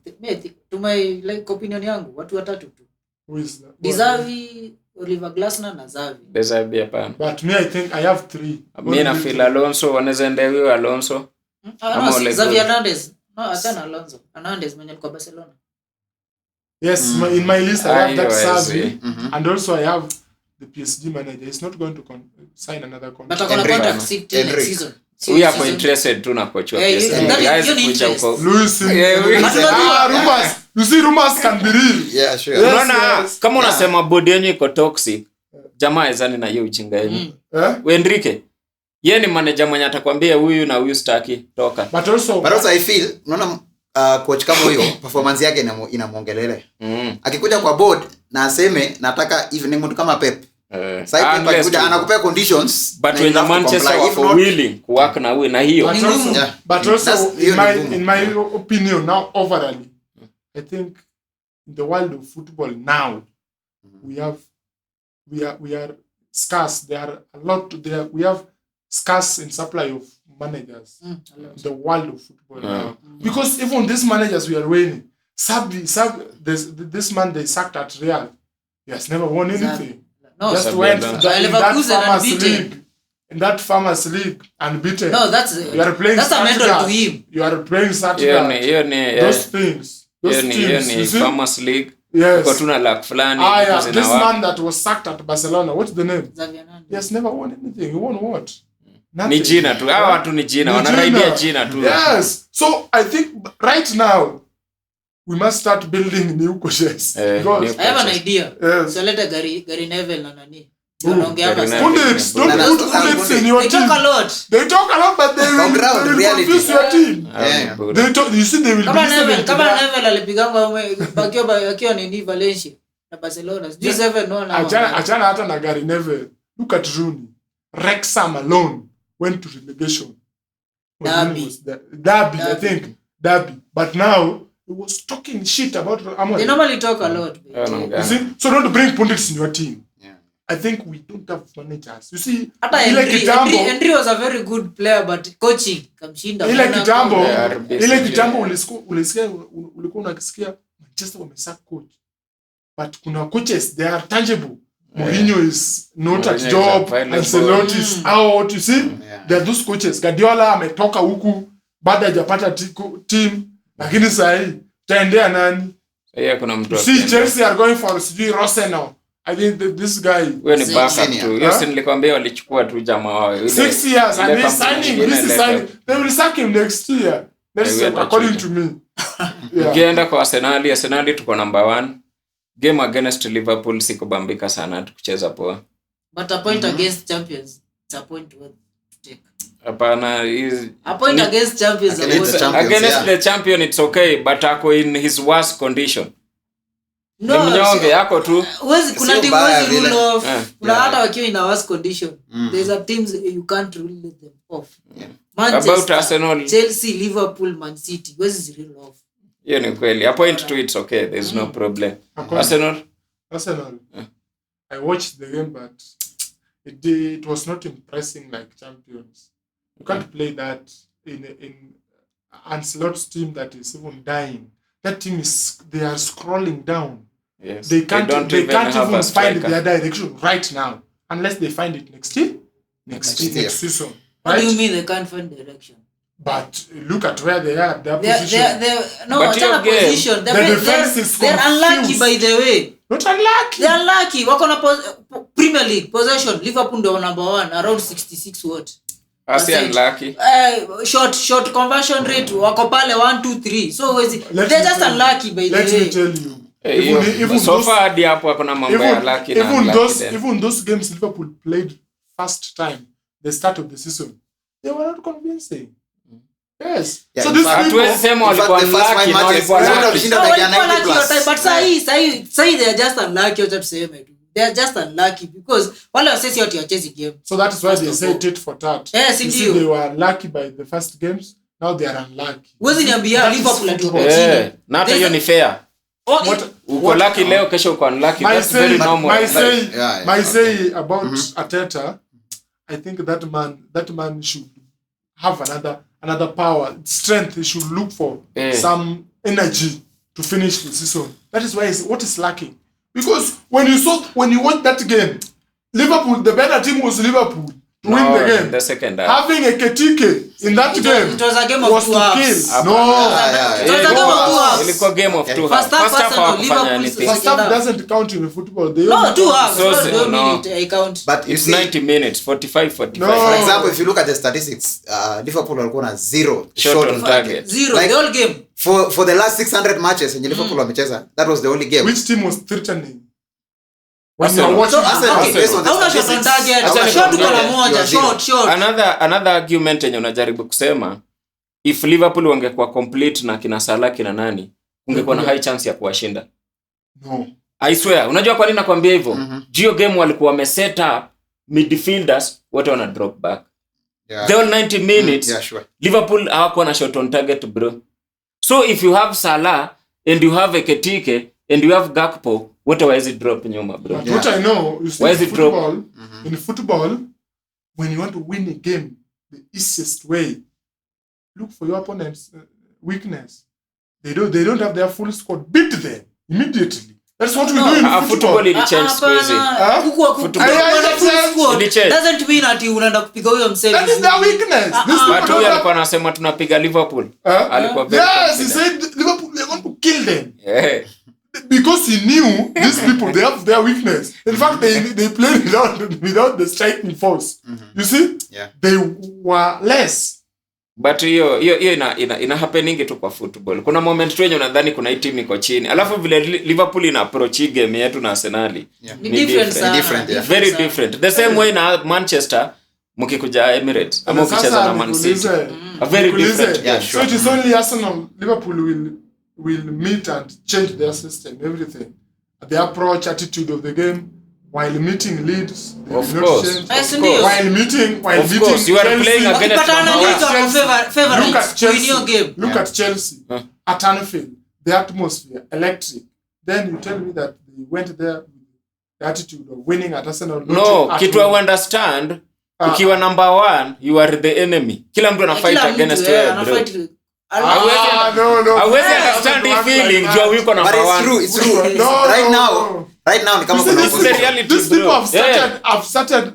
to my like opinion yangu, watu watatu tu. who is that? Dizavi, Oliver Glasner na Xavi. Deserve hapana. But me, I think I have 3. Mimi na feel Alonso wanaweza endea huyo Alonso. Ama No, Ole Xavi Gunnar. Hernandez. No, hapana Alonso. Hernandez mwenye alikuwa Barcelona. Yes, in my list I have that I Xavi, see. and also I have the PSG manager. He's not going to sign another But contract. akona Enrique. contract till next Enrique. season. Huyu ako Season. interested tu na coach wa Yeah, PSG. that is- Guys, hiyo ni kuja interest. huko. Luis, Yeah, we- rumors. You see, rumors can be real. Yeah, sure. Yes. Unaona yes. kama unasema body yenyu iko toxic, jamaa ezani na hiyo uchinga yenu. Eh? Enrique, yeye ni manager mwenye atakwambia huyu na huyu staki toka. But also, But also I feel, unaona coach kama huyo performance yake inamuongelele. Akikuja kwa board na aseme nataka even ni mtu kama Pep. Sasa Pep akikuja anakupea conditions. But na when you have to Manchester comply. If wako not, willing kuwork na huyu na hiyo. but Ni also, ngumu. Yeah. but also That's- hiyo ni ngumu. in my opinion, now overall, I think in the world of football now, we are scarce. There are a lot. We have scarce in supply of managers in the world of football now. Because even these managers we are winning, this man they sacked at Real, he has never won anything. No, Just Sabi went Alonso. in that Leverkusen farmers unbeaten. league. In that farmers league unbeaten. no, that's You are playing a medal Stuttgart. to him. You are playing Hiyo Stuttgart. ni Those things. Those hiyo teams. ni You see? Farmers League. Yes. Kwa tuna luck fulani Yeah. because This ina man that was sacked at Barcelona, what's the name? Xavi Hernandez. He has never won anything. He won what? ni Nothing. jina tu. Hawa watu ni jina, Ni wanaraidia jina tu. Yes. So I think right now we must start building new coaches. Because new- I have an idea. yes. So let Gary Neville na nani. Who? Wanaongea Gary hapa. Neville. Pundits, don't No, put no, pundits no, in your They team. talk a lot. They talk a lot, but they On will, ground, they will reality. confuse your team. Yeah. They talk, you see, they will Kama be listening Neville, to kama that. Neville alipigangwa akiwa nini Valencia na Barcelona. Sijui Yeah. 7 no na. Achana hata na Gary Neville. Look at Rooney. Wrexham alone went to relegation. When Derby. Rooney was there. Derby, I Derby. think. Derby. But now, he was talking shit about Amorim. They normally talk a lot. You see? So don't bring pundits in your team. Yeah. I think we don't have managers. You see, Hata Henry was a very good player but coaching kamshinda. ile kitambo Yeah, ile kitambo ulisikia ulikuwa unakisikia Manchester wamesack coach, but kuna coaches they are tangible. Mourinho is not at Mourinho job, is available. Ancelotti is out. You see, Yeah. there are those coaches. Guardiola ametoka huku bado hajapata team, lakini sasa hii taendea nani? Hiyo kuna mtu. You see, Chelsea are going for sijui Rosenau. I think this guy Huyo ni Senior. backup tu. Hiyo si nilikwambia walichukua tu jamaa wao. Ile- 6 years and ile he's kampuni signing. nyingine This is ileta- signing. They will sack him next year. That's Yeah, we are according to me. Yeah. Ukienda kwa Arsenal tuko number 1. Game against Liverpool sikubambika sana tukucheza poa. But a point against champions. It's a point worth to take. Hapana, A point against champions. Against the champions, against yeah. the champion it's okay but ako in his worst condition. Ni mnyonge yako tu. Kuna Sio team mbaya wezi rule vile. off. Kuna Yeah. hata wakiwa in a worse condition. There's a teams you can't rule them off. Manchester, About Arsenal. Chelsea, Liverpool, Man City. Wezi rule off. Hiyo ni kweli. A point to it's okay. There's no problem. Arsenal. I watched the game, but it was not impressing like champions. You can't play that in Ancelotti's team that is even dying. That team they are scrolling down. Yes. They can't don't even have a find striker. their direction right now unless they find it next year. season. What do you Right? mean they can't find direction? But look at where they are, their position. No, But your game, position. the defense is They're unlucky, confused. by the way. Not unlucky. They're unlucky. Wako na Premier League possession. Liverpool ndio number 1 around 66 what. Asi unlucky. Short conversion rate wako pale 1 2 3. So they're just unlucky, by the way. Let me tell you. Even so far hadi hapo hakuna mambo ya lucky na unlucky. Even those games Liverpool played first time, the start of the season, they were not convincing. Yes. Yeah, so this hatuwezi sema walikuwa unlucky na walikuwa lucky. But say they are just unlucky, wacha tuseme tu. They are just unlucky because wale wasesi wote wachezi game. So that is why they say tit for tat. Yes, indeed. They were lucky by the first games, now they are unlucky. Wezi niambia Liverpool atuko chini. Na hata hiyo ni fair. Uko lucky leo, kesho uko unlucky. That's very normal. My say about Arteta, I think that man should have another power, strength. He should look for some energy to finish the season. That is why what is lacking. Because when you watch that game, Liverpool, the better team was Liverpool to win the game. The second half. Having a Ketike in that game it was a game of was two to halves. kill. No. It was a game of 2 halves. Ilikuwa game of 2 halves. First half hawakufanya anything. First half doesn't count in football. They No, 2 halves. So, no. I count. But It's 90 minutes, 45. No. For example, if you look at the statistics, Liverpool walikuwa na 0 shot on target. 0 Like, the whole game. For the last 600 matches in Liverpool wamecheza, that was the only game. Which team was threatening? Arsenal. You are watching Hauna shot on target. Shot uko na moja, shot. Another argument yenye unajaribu kusema, if Liverpool wangekuwa complete na kina Salah kina nani, ungekuwa na high chance ya kuwashinda. No. I swear, unajua kwa nini nakwambia hivyo? Gio game walikuwa wameset up midfielders wote wana drop back. Yeah. The whole 90 minutes. Yeah, sure. Liverpool hawakuwa na shot on target, bro. So if you have Salah and you have Ekitike and you have Gakpo, what why drop nyuma, bro? But what I know, you see, Why is it football, in football, when you want to win a game, the easiest way, look for your opponent's weakness. They don't have their full squad. Beat them immediately. That's what we do in football. Football change space. Doesn't mean ati unaenda kupiga huyo msemi. That is their weakness. But huyo alikuwa anasema tunapiga Liverpool. Alikuwa very yes, he said Liverpool, they're going to kill them. Yeah. Because he knew these people, they have their weakness. In fact, they played without the striking force. You see? Yeah. They were less. But hiyo ina happening tu kwa football. Kuna moment tu yenye unadhani kuna hii team iko chini. Alafu vile Liverpool ina approach game yetu na Arsenal. Yeah. Ni different. Very different. The same way na Manchester mkikuja Emirates ama ukicheza na Man City. A very different. Yeah, So sure. it is only Arsenal, Liverpool will meet and change their system, everything. The approach, attitude of the game. While meeting Leeds, of course. While meeting you are playing against Chelsea. Look at Chelsea. At Anfield, the atmosphere, electric. Then you tell me that they went there with the attitude of winning at Arsenal. No, kitu I understand. Ukiwa number 1, you are the enemy. Kila mtu ana fight against you, bro. No. Hawezi understand the feeling you are number 1. But it's true. Right now ni kama these people have started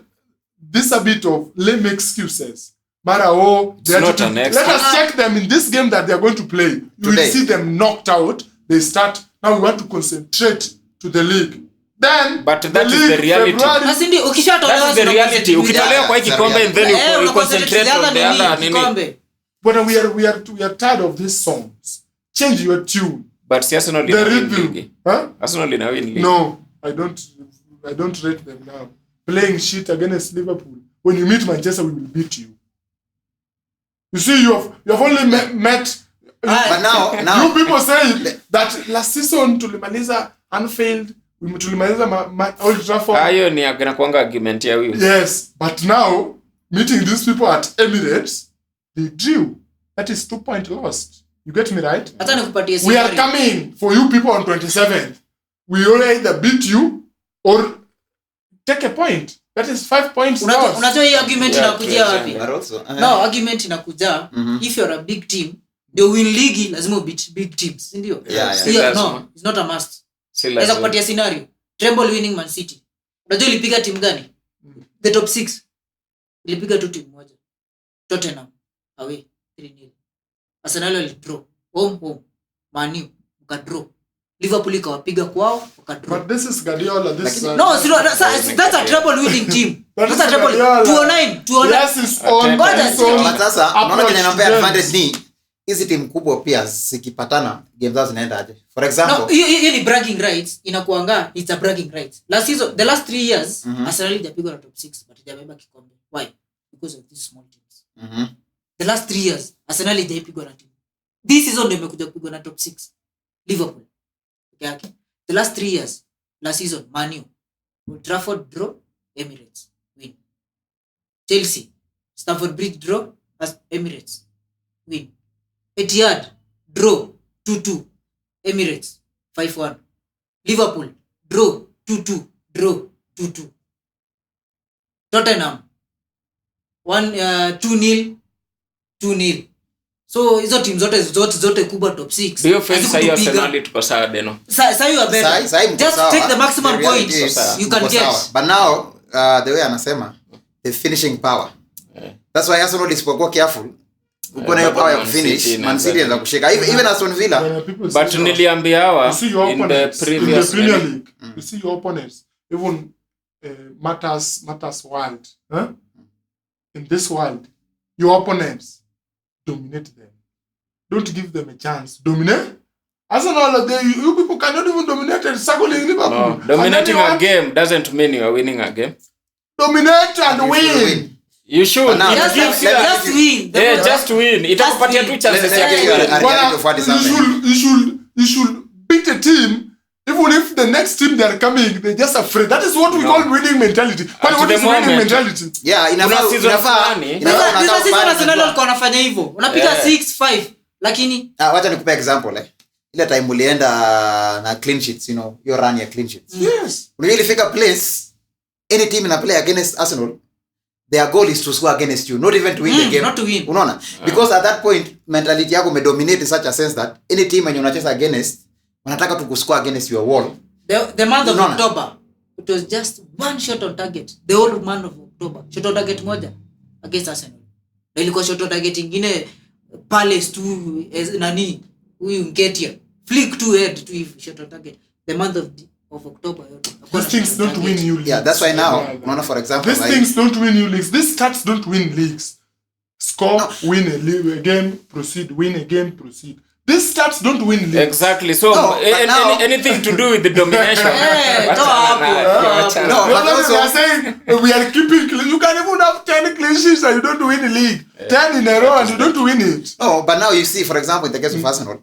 this a bit of lame excuses. Let us check them in this game that they are going to play. You will see them knocked out. They start, now we want to concentrate to the league. Then, but that is the reality. That is the reality. Ukitolewa kwa hiki kombe and then you concentrate on the other nini. But we are tired of these songs. Change your tune. But si Arsenal ina win league. Arsenal ina win league. No, I don't rate them now. Playing shit against Liverpool. When you meet Manchester, we will beat you. You see, you have only met. But now you people say that last season tulimaliza Anfield, tulimaliza Old Trafford. Hayo ni anakuanga argument ya huyu. Yes, but now meeting these people at Emirates, they drew. That is 2 points lost. You get me right? We are coming for you people on 27th. We will either beat you or take a point. That is 5 points lost. Unajua hii argument inakuja wapi? No, argument inakuja if you're a big team, the win league lazima beat big teams, ndio? Yeah. No, it's not a must. Naweza kupatia scenario. Treble winning Man City. Unajua ilipiga team gani? The top 6. Ilipiga tu team moja. Tottenham away 3-0. Arsenal walidraw home. Man U wakadraw. Liverpool ikawapiga kwao wakadraw. But this is Guardiola. This No, that's a treble winning team. That's a treble. 209. Yes, it's on. But sasa unaona kwenye namba advantage ni hizi timu kubwa pia zikipatana game zao zinaenda aje. For example, no, hii ni bragging rights inakuanga, it's a bragging rights. The last 3 years Arsenal hajapigwa na top 6 but hajabeba kikombe. Why? Because of these small teams. The last 3 years Arsenal hajapigwa na timu. This season ndio imekuja kupigwa na top 6. Liverpool. Okay. The last 3 years, last season Man U, Old Trafford draw, Emirates win. Chelsea, Stamford Bridge draw, Emirates win. Etihad draw 2-2, Emirates 5-1. Liverpool draw 2-2, draw 2-2. Tottenham 2-0, 2-0. So hizo team zote kubwa top 6. Ndio feel sahihi Arsenal tuko sawa Beno. Sasa you are better. Just take the maximum points you can get. But now the way anasema the finishing power. That's why Arsenal is poor careful. Uko na power ya finish. Man City anaweza kushika. Even Aston Villa. But niliambia hawa in the previous Premier League. You see your opponents even matters world, huh? In this world your opponents dominate them. Don't give them a chance. Dominate? Arsenal, you people cannot even dominate and struggling Liverpool. No, dominating a game doesn't mean you are winning a game. Dominate and win. You should. Just win. Yeah, just win. Itakupatia tu chances ya You should beat a team even if the next team they are coming, they're just afraid. That is what we call winning mentality. What is winning mentality? Yeah, inafaa season Arsenal walikuwa wanafanya hivyo. Unapiga 6-5 lakini wacha nikupe example ile time ulienda na clean sheets, you know, your run ya clean sheets. Yes. Really figure place any team in a play against Arsenal, their goal is to score against you, not even to win the game. Not to win. Unaona? Because at that point mentality yako umedominate in such a sense that any team when unacheza against wanataka tu kuscore against your wall. The month of October, it was just one shot on target. The whole month of October, shot on target moja against Arsenal. Na ilikuwa shot on target ingine Palace tu nani huyu Nketiah. Flick to head to shot on target. The month of October. These things don't win you leagues. Yeah, that's why now, unaona for example, these things don't win you leagues. These stats don't win leagues. Score, win a game, proceed, win a game, proceed. These stats don't win leagues. Exactly. So anything to do with the domination. No, but also we are saying we are keeping clean. You can even have 10 clean sheets and you don't win the league. 10 in a row and you don't win it. No, but now you see, for example, in the case of Arsenal,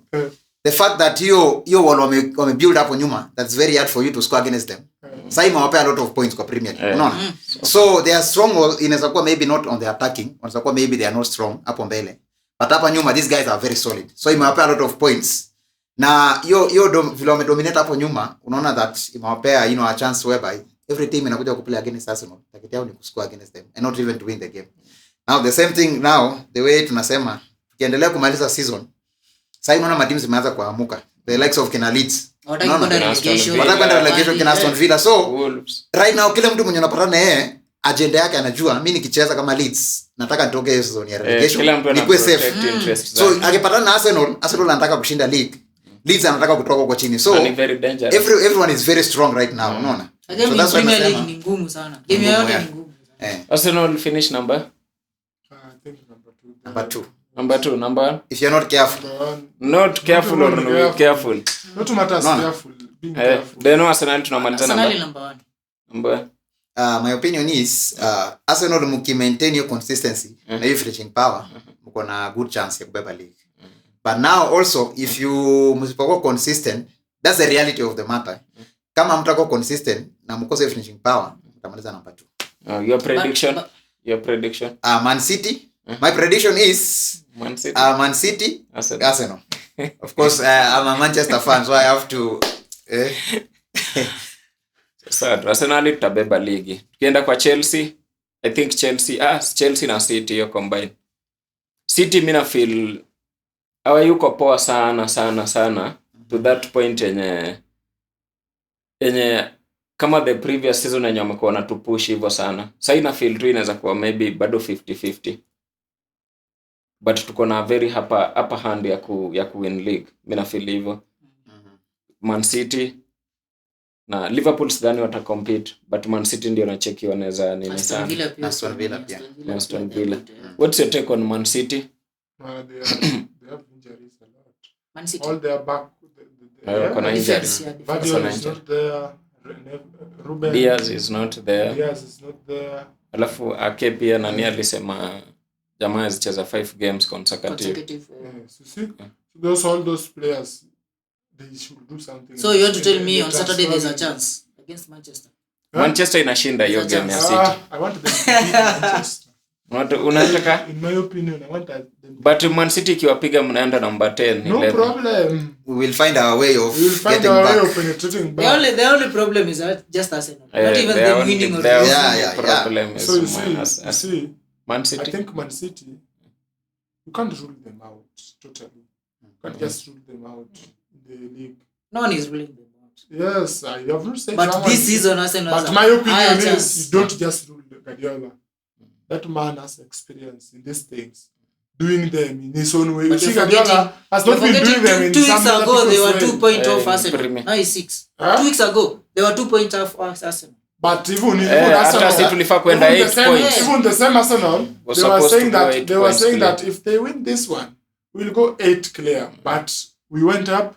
the fact that you wame build up on Yuma, that's very hard for you to score against them. Sai mawapea a lot of points kwa Premier League. Unaona? So they are strong, inaweza kuwa maybe not on the attacking, inaweza kuwa maybe they are not strong hapo mbele. But hapa nyuma these guys are very solid. So imewapea a lot of points. Na vile wamedominate hapo nyuma, unaona that imewapea, you know, a chance whereby every team inakuja kuplay against Arsenal. Target yao ni kuscore against them and not even to win the game. Now the same thing now, the way tunasema tukiendelea kumaliza season, sasa unaona matimu zimeanza kuamuka. The likes of kina Leeds. Watakwenda relegation kina Aston Villa. So right now kila mtu mwenye unapatana naye agenda yake anajua mimi nikicheza kama Leeds nataka nitoke hiyo season ya relegation nikuwe safe. So akipatana na Arsenal anataka kushinda league, Leeds anataka kutoka huko chini. So everyone is very strong right now, unaona? So that's why Premier League ni ngumu sana. Game yote ni ngumu sana. Arsenal finish number? I think number 2. Number 1? If you're not careful. Not careful or careful. Not matters careful. Being careful. Then Arsenal tunamaliza Arsenal number 1. Number my opinion is Arsenal mki-maintain your consistency na your finishing power, mko na good chance ya kubeba league. But now also if you msipokuwa consistent, that's the reality of the matter. Kama mtakuwa consistent na mkose finishing power, mtamaliza number 2. Your prediction? Man City. My prediction is Man City, Arsenal. Of course, I'm a Manchester fan, so I have to Arsenal itabeba ligi. Tukienda kwa Chelsea, I think Chelsea na City yo combine. City mina feel hawayuko poa sana to that point yenye kama the previous season yenye wamekuwa na tupush hivyo sana. Sasa ina feel tu inaweza kuwa maybe bado 50-50. but tuko na very upper hand ya ku win league. Mimi na feel hivyo. Man City na Liverpool sidhani wata compete, but Man City ndio nacheki wanaweza nini sana. Aston Villa. What's your take on Man City? They have injuries a lot. Man City. All their back. Kuna injuries. Vadio is not there. Ruben Diaz is not there. Diaz is not there. Alafu Ake pia nani alisema jamaa azicheza 5 games consecutive. Yes, you see? All those players, they should do something. So you want to tell me on Saturday there's a chance against Manchester? Manchester inashinda hiyo game ya City. I want them to beat Manchester. Unataka? In my opinion, I want them. But Man City ikiwapiga mnaenda number 10. No 11. Problem. We will find our way of getting back. Way of penetrating back. The only problem is that just Arsenal. Not even them winning or problem is so you see, Man City. I think Man City, you can't rule them out totally. You can't just rule them out in the league. No one is ruling them out. Yes, I have not said. But this season, Arsenal. But my opinion is, you don't just rule Guardiola. That man has experience in these things, doing them in his own way. But you see, Guardiola has not been doing them in 2 weeks ago, they were 2 points off Arsenal. Now he's 6. 2 weeks ago, they were 2 points off Arsenal. But even Arsenal, even the same Arsenal, they were saying that if they win this one, we'll go 8 clear. But we went up,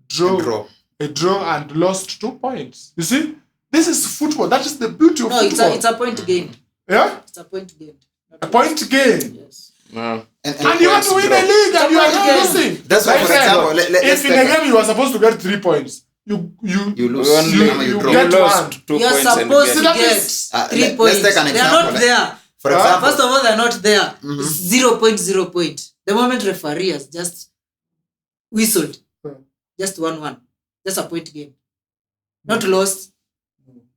draw and lost 2 points. You see, this is football. That is the beauty of football. No, it's a point game. Yeah? It's a point game. A point game? Yes. No. And you want to win a league and you are not losing. That's why, for example, if in a game you are supposed to get 3 points, you lose. You get lost 2 you are points. Supposed to get 3 points. Let's take an example. They are not there. For example, first of all, they are not there. 0 point. The moment referee has just whistled, just 1-1. Just a point game. Not lost.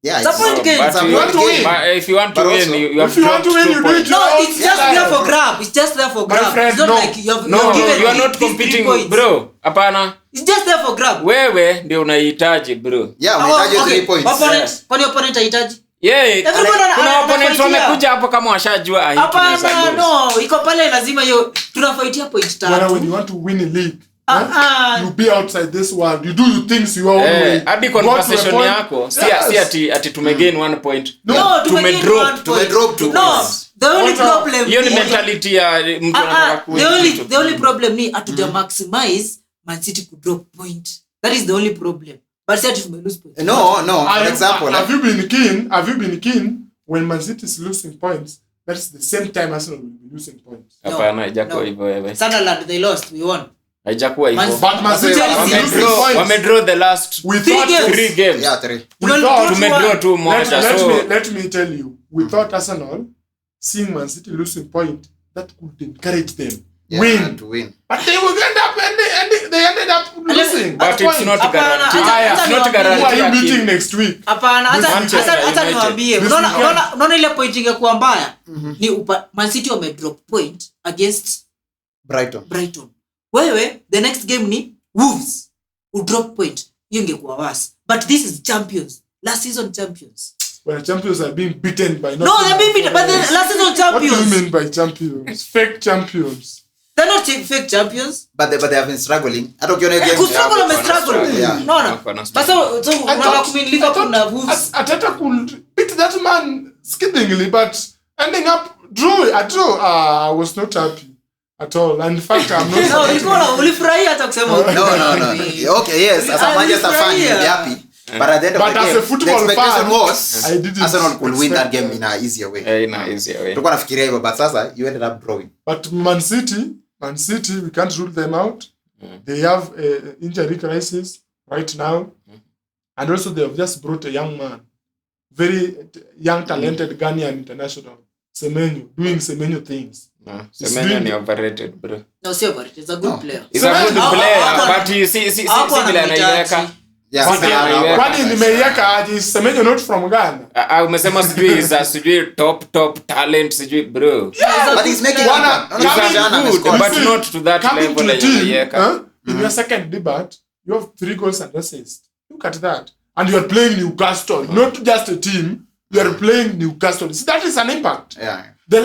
Yeah, it's a point game. But you want to win. If you want to win, you have to win, you do it. No, it's just there for grab. It's just there for grab. Friend, it's not like you have given you are not competing, bro. Hapana. It's just there for grab. Wewe ndio unahitaji, bro. Yeah, unahitaji 3 points. Opponent, kwani opponent anahitaji? Yeah. Kuna opponents wamekuja hapo kama washajua hii tunaweza. Hapana, no. Iko pale lazima hiyo tunafaitia point 3. When you want to win a league, you be outside this world. You do the things you are hadi conversation yako si ati tumegain 1 point. No, tumedrop 2 points. The only problem hiyo ni mentality ya mtu anataka kuwin. The only problem ni atuja maximize Man City could drop point. That is the only problem. But say if we lose point. No. For example, have you been keen when Man City is losing points? That's the same time Arsenal will be losing points. Hapana, haijakuwa hivyo wewe. Sunderland they lost, we won. Haijakuwa hivyo. But Man City wamedraw the last 3 games. Yeah, 3. Tumedraw 2 moja. So let me tell you, we thought Arsenal seeing Man City losing point that could encourage them to win. But they will end up they ended up losing. But it's not guaranteed. It's not guaranteed. Who are you meeting next week? Hapana, hata niwaambie. Unaona ile point ingekuwa mbaya ni Man City wame drop point against Brighton. Wewe the next game ni Wolves. U drop point. Hiyo ingekuwa worse. But this is champions. Last season champions. Well, champions are being beaten by No, they're being beaten by the last season champions. What do you mean by champions? Fake champions. They're not fake champions. But they have been struggling. I don't know game. Struggle. Yeah. No. But so unataka kuwin Liverpool na Wolves. Ateta could beat that man skiddingly, but ending up draw. I was not happy at all. And in fact, I'm not. No, ulikuwa ulifurahia hata kusema. No. Okay, yes. As a Manchester fan, you'll be happy. But at the end of the game, as a football the expectation fan, was Arsenal could win that game in an easier way. In an easier way. Tulikuwa nafikiria hivyo, but sasa you ended up drawing. But Man City, we can't rule them out. They have an injury crisis right now. And also they have just brought a young man. Very young, talented Ghanaian international. Semenyo, doing Semenyo things. No, Semenyo ni overrated, bro. No, si overrated. He's a good player. He's a good player, but you see vile anaiweka. Kwani nimeiweka aje Semenyo not from Ghana? Umesema sijui top talent sijui bro. But he's making but not to that level anaiweka. In your second debut, you have 3 goals and assists. Look at that. And you are playing Newcastle, not just a team. You are playing Newcastle. See, that is an impact. Yeah. The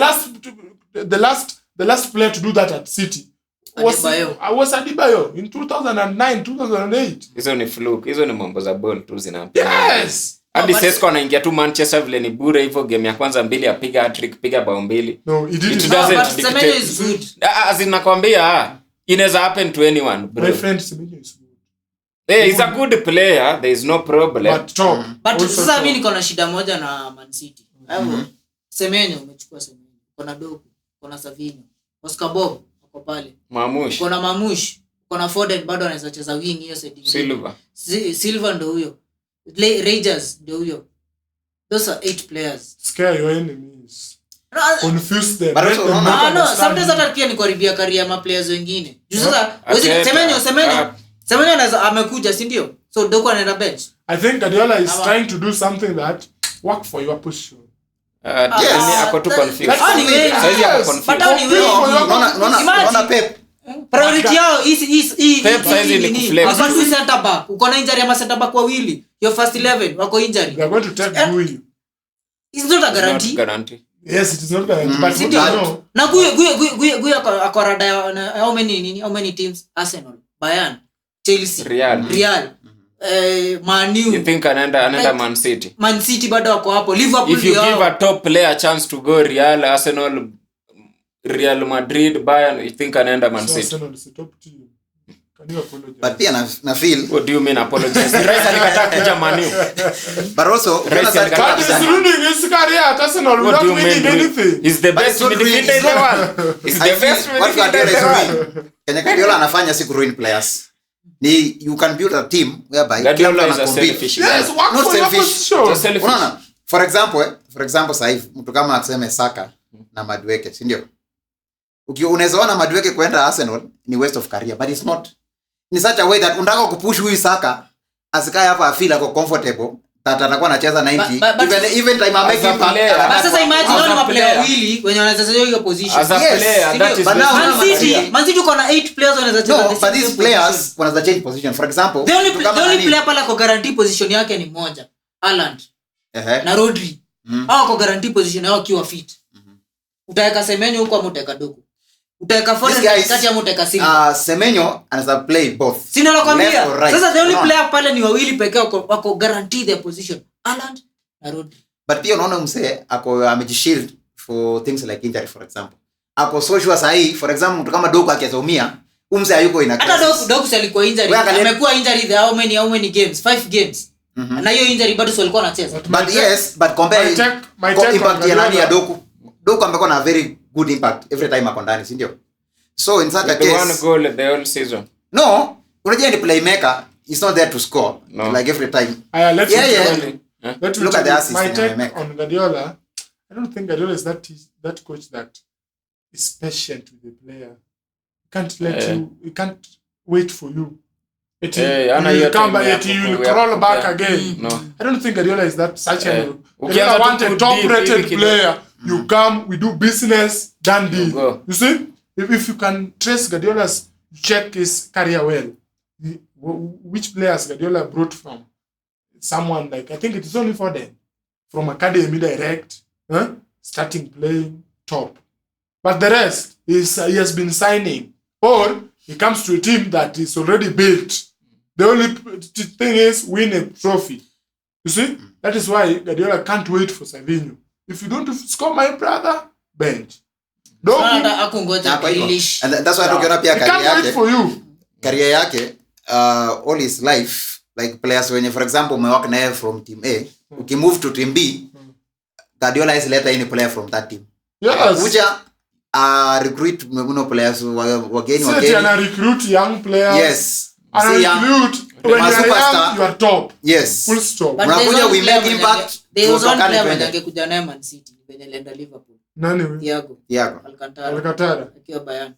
the last player to do that at City was Adebayo in 2009, 2008. Hizo ni fluke. Hizo ni mambo za ball tu zina. Yes. Hadi Sesko anaingia tu Manchester vile ni bure hivyo, game ya kwanza 2 apiga hat-trick, piga bao 2. No, he didn't. It doesn't but Semenyo is good. Zinakwambia inaweza happen to anyone, bro. My friend Semenyo is good. He's a good player, there is no problem. But top. But sasa mimi niko na shida moja na Man City. Hapo Semenyo umechukua Semenyo. Kuna Doku, kuna Savinho, Oscar Bob wako pale. Kuna Mamush, kuna Foden bado anaweza cheza wing hiyo side. Silva ndo huyo. Rangers ndio huyo. Those are 8 players. Scare your enemies. Confuse them. No, sometimes hata pia ni kuharibia career ma players wengine. Sasa Semenyo anaweza amekuja, si ndio? So Doku anaenda bench. I think Guardiola is trying to do something that work for your position. Ako tu confused. Saizi ako confused. Unaona Pep. Priority yao is Pep saizi ni kuflex. Kwa center back. Uko na injury ya center back wawili. Your first 11 wako injury. They are going to take Gui. It's not a guarantee. Yes, it is not guarantee. But you know. Na Gui akorada how many teams? Arsenal, Bayern, Chelsea, Real. Man U. You think anaenda Man City? Man City bado wako hapo. Liverpool. If you give a top player a chance to go Real, Arsenal, Real Madrid, Bayern, you think anaenda Man City? Arsenal is a top team. Can you apologize? But pia na feel. What do you mean apologize? Rice alikataa kuja Man U. But also, he's ruining his career at Arsenal without winning anything. He's the best midfielder in the world. He's the best midfielder in the world. Kenya Guardiola anafanya si ruin players. You can build a team whereby Guardiola is a selfish. Yes, work not for selfish. Your selfish. Unaona? For example sasa mtu kama atuseme Saka na Madueke, si ndio? Unaweza ona Madueke kwenda Arsenal ni waste of career, but it's not. Ni such a way that unataka kupush huyu Saka asikae hapa afeel ako comfortable that atakuwa anacheza 90 even time I make impact. But sasa imagine one player wawili wenye wanaweza cheza hiyo position. As a player, that is Man City uko na 8 players wanaweza cheza. No, but these players wanaweza change position. For example, the only player pala kwa guarantee position yake ni moja, Haaland. Na Rodri. Hao kwa guarantee position yao kiwa fit. Utaweka Semenyo huko ama utaweka Doku? Utaweka Foden kati ya utaweka Silva. Semenyo anaweza play both. Sina nakwambia. Sasa the only player pale ni wawili pekee wako guarantee their position. Haaland na Rodri. But pia unaona msee ako amejishield for things like injury, for example. Ako so sure sahi, for example mtu kama Doku akiazaumia, msee hayuko ina crisis. Hata Doku alikuwa injury. Amekuwa injury the how many games? 5 games. Na hiyo injury bado sio alikuwa anacheza. But compare impact ya nani ya Doku. Doku amekuwa na very good impact every time ako ndani, si ndio? So in such a case, one goal the whole season. No, unajua ni playmaker, he's not there to score like every time. Let's look at the assist. My take on Guardiola, I don't think Guardiola is that coach that is patient with the player. He can't he can't wait for you. You come back, you will crawl back again. No. I don't think Guardiola is that such a Guardiola want a top-rated player. You come, we do business, done deal. You see? If you can trace Guardiola's, check his career well. Which players Guardiola brought from? Someone like, I think it is only for them. From academy direct, starting playing, top. But the rest, he has been signing. Or he comes to a team that is already built. The only thing is win a trophy. You see? That is why Guardiola can't wait for Savinho. If you don't score my brother, bench. And that's why tukiona pia career yake all his life, like players when for example umework naye from team A, ukimove to team B, Guardiola is later any player from that team. Yes. Kuja recruit players wageni. Ana recruit young players. Yes. Ana recruit when you are young, you are top. Yes. Full stop. Unakuja we make impact. There was one player mwenye angekuja naye Man City kwenye lenda Liverpool. Nani wewe? Thiago. Alcantara. Akiwa Bayern.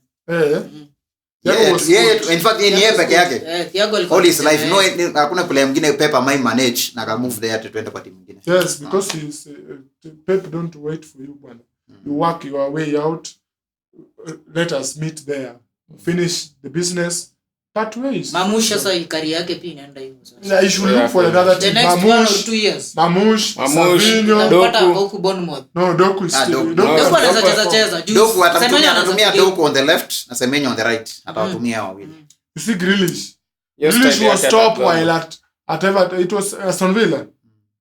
In fact yeye peke yake. Thiago alikuwa all his life no hakuna player mwingine Pep amai manage na ka move there to twende kwa timu nyingine. Yes, because he's Pep don't wait for you bwana. You work your way out. Let us meet there. Finish the business. part ways. Mamush sasa ikari yake pia inaenda hivyo sasa. Yeah, you should look for another The team. next 1 or 2 years. Mamush, Mamush, Savinho. Doku. Utapata huko Bournemouth. No, Doku is still. Doku. Doku. Doku anaweza cheza juu. Doku Semenyo atatumia Doku on the left na Semenyo on the right. Atawatumia wawili. You see Grealish. Hiyo Grealish style was yake top atakuwa. while at Everton. It was Aston Villa.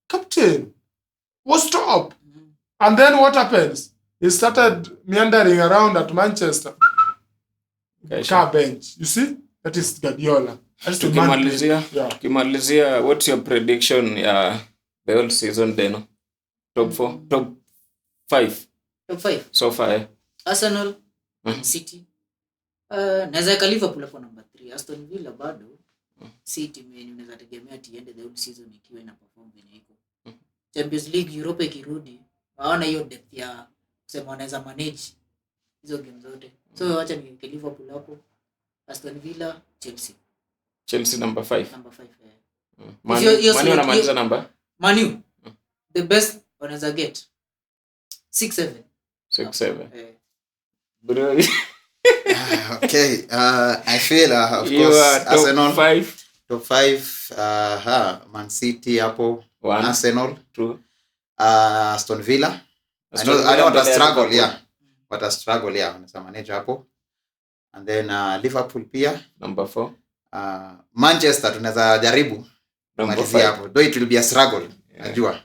Captain was top. And then what happens? He started meandering around at Manchester. Car bench. You see? That is Guardiola. That's the man. Tukimalizia, Yeah. tukimalizia, what's your prediction ya the whole season then? Top 4, top 5 Top 5. so far. Eh? Arsenal, Mhm. City. Naweza weka Liverpool hapo number 3. Aston Villa bado. City mwenye unaweza tegemea tiende the whole season ikiwa ina perform vile iko. Champions League Europe ikirudi, hawana hiyo depth ya kusema wanaweza manage hizo game zote. So acha niweke Liverpool hapo. Aston Villa, Chelsea Chelsea number 5. number 5. Man Hiyo Man wanamaliza number Man U. The best wanaweza get 6-7. 6-7. Eh. Bro, Okay. I feel of you course are Arsenal top 5. top 5 Man City hapo, 1, Arsenal, 2. Aston Villa. I know what a struggle, yeah. What a struggle, yeah. Wanaweza manage hapo. And then Liverpool pia. Number 4. Manchester tunaweza jaribu Number kumalizia 5. hapo. Though it will be a struggle. Yeah. Najua.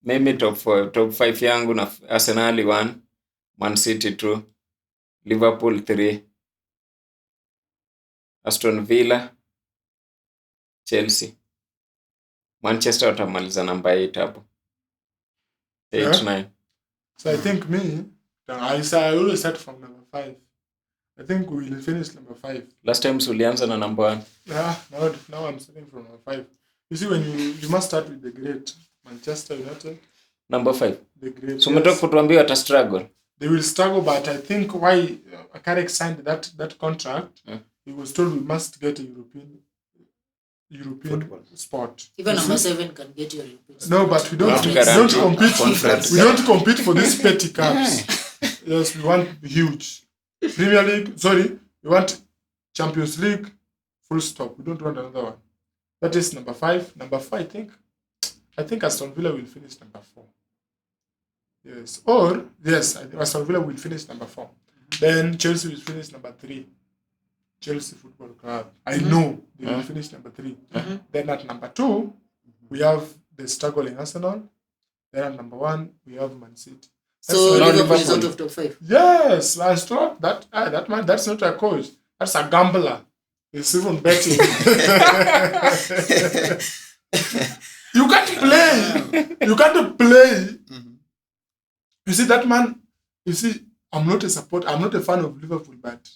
Mimi top 4, top 5 yangu na Arsenal 1, Man City 2, Liverpool 3, Aston Villa, Chelsea. Manchester watamaliza number 8 hapo. 8, Yeah. 9. So I think I always start from number 5. I think we will finish number 5. Last time ulianza na number 1. Yeah, now I'm starting from number 5. You see, when you must start with the great Manchester United, Number 5. the great. So umetoka kutuambia wata struggle. They will struggle, but I think why Carrick signed that contract, he was told we must get a European Football. sport. Even You number see? 7 can get your European. No, but we don't Guarantee. compete. Conference. We don't compete for these petty cups. Yes, we want huge Premier League. Sorry, we want Champions League. Full stop. We don't want another one. That is number 5. Number 4, I think Aston Villa will finish number 4. Yes, or yes, I think Aston Villa will finish number 4. Then Chelsea will finish number 3. Chelsea Football Club. I know they will finish number 3. Then at number 2, we have the struggling Arsenal. Then at number 1, we have Man City. So That's not Liverpool is Liverpool. out of top 5. Yes, I struck that man. That's not a coach. That's a gambler. He's even betting. You can't play. You can't play. You see that man. You see, I'm not a fan of Liverpool, but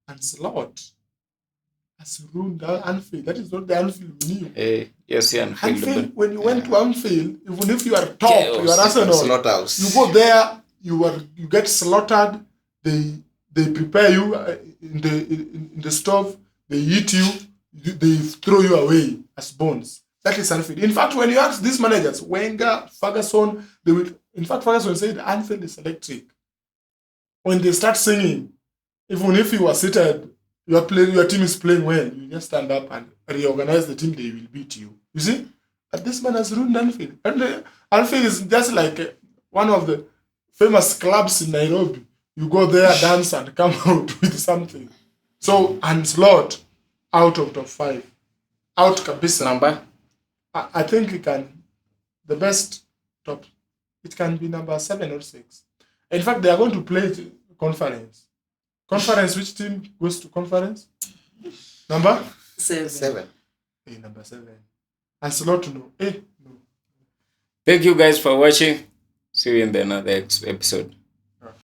Ancelotti has ruined Anfield. That is not the Anfield we knew. Yes, yeah, Anfield, when you went to Anfield, even if you are top, Chaos. you are Arsenal. Slaughterhouse. You go there, you get slaughtered. They prepare you in the stove. They eat you. They throw you away as bones. That is Anfield. In fact, when you ask these managers, Wenger, Ferguson, they will. In fact, Ferguson said Anfield is electric. When they start singing, even if you are seated, your team is playing well, you just stand up and reorganize the team. They will beat you. You see, but this man has ruined Anfield. And Anfield is just like one of the famous clubs in Nairobi. You go there, dance, and come out with something. So Ancelotti out of top 5, out kabisa. Number? I think it can. The best top. It can be number 7 or 6. In fact, they are going to play conference. Conference, which team goes to conference? Number? 7. Number 7. Ancelotti, no. No. Thank you guys for watching. See you in the another episode.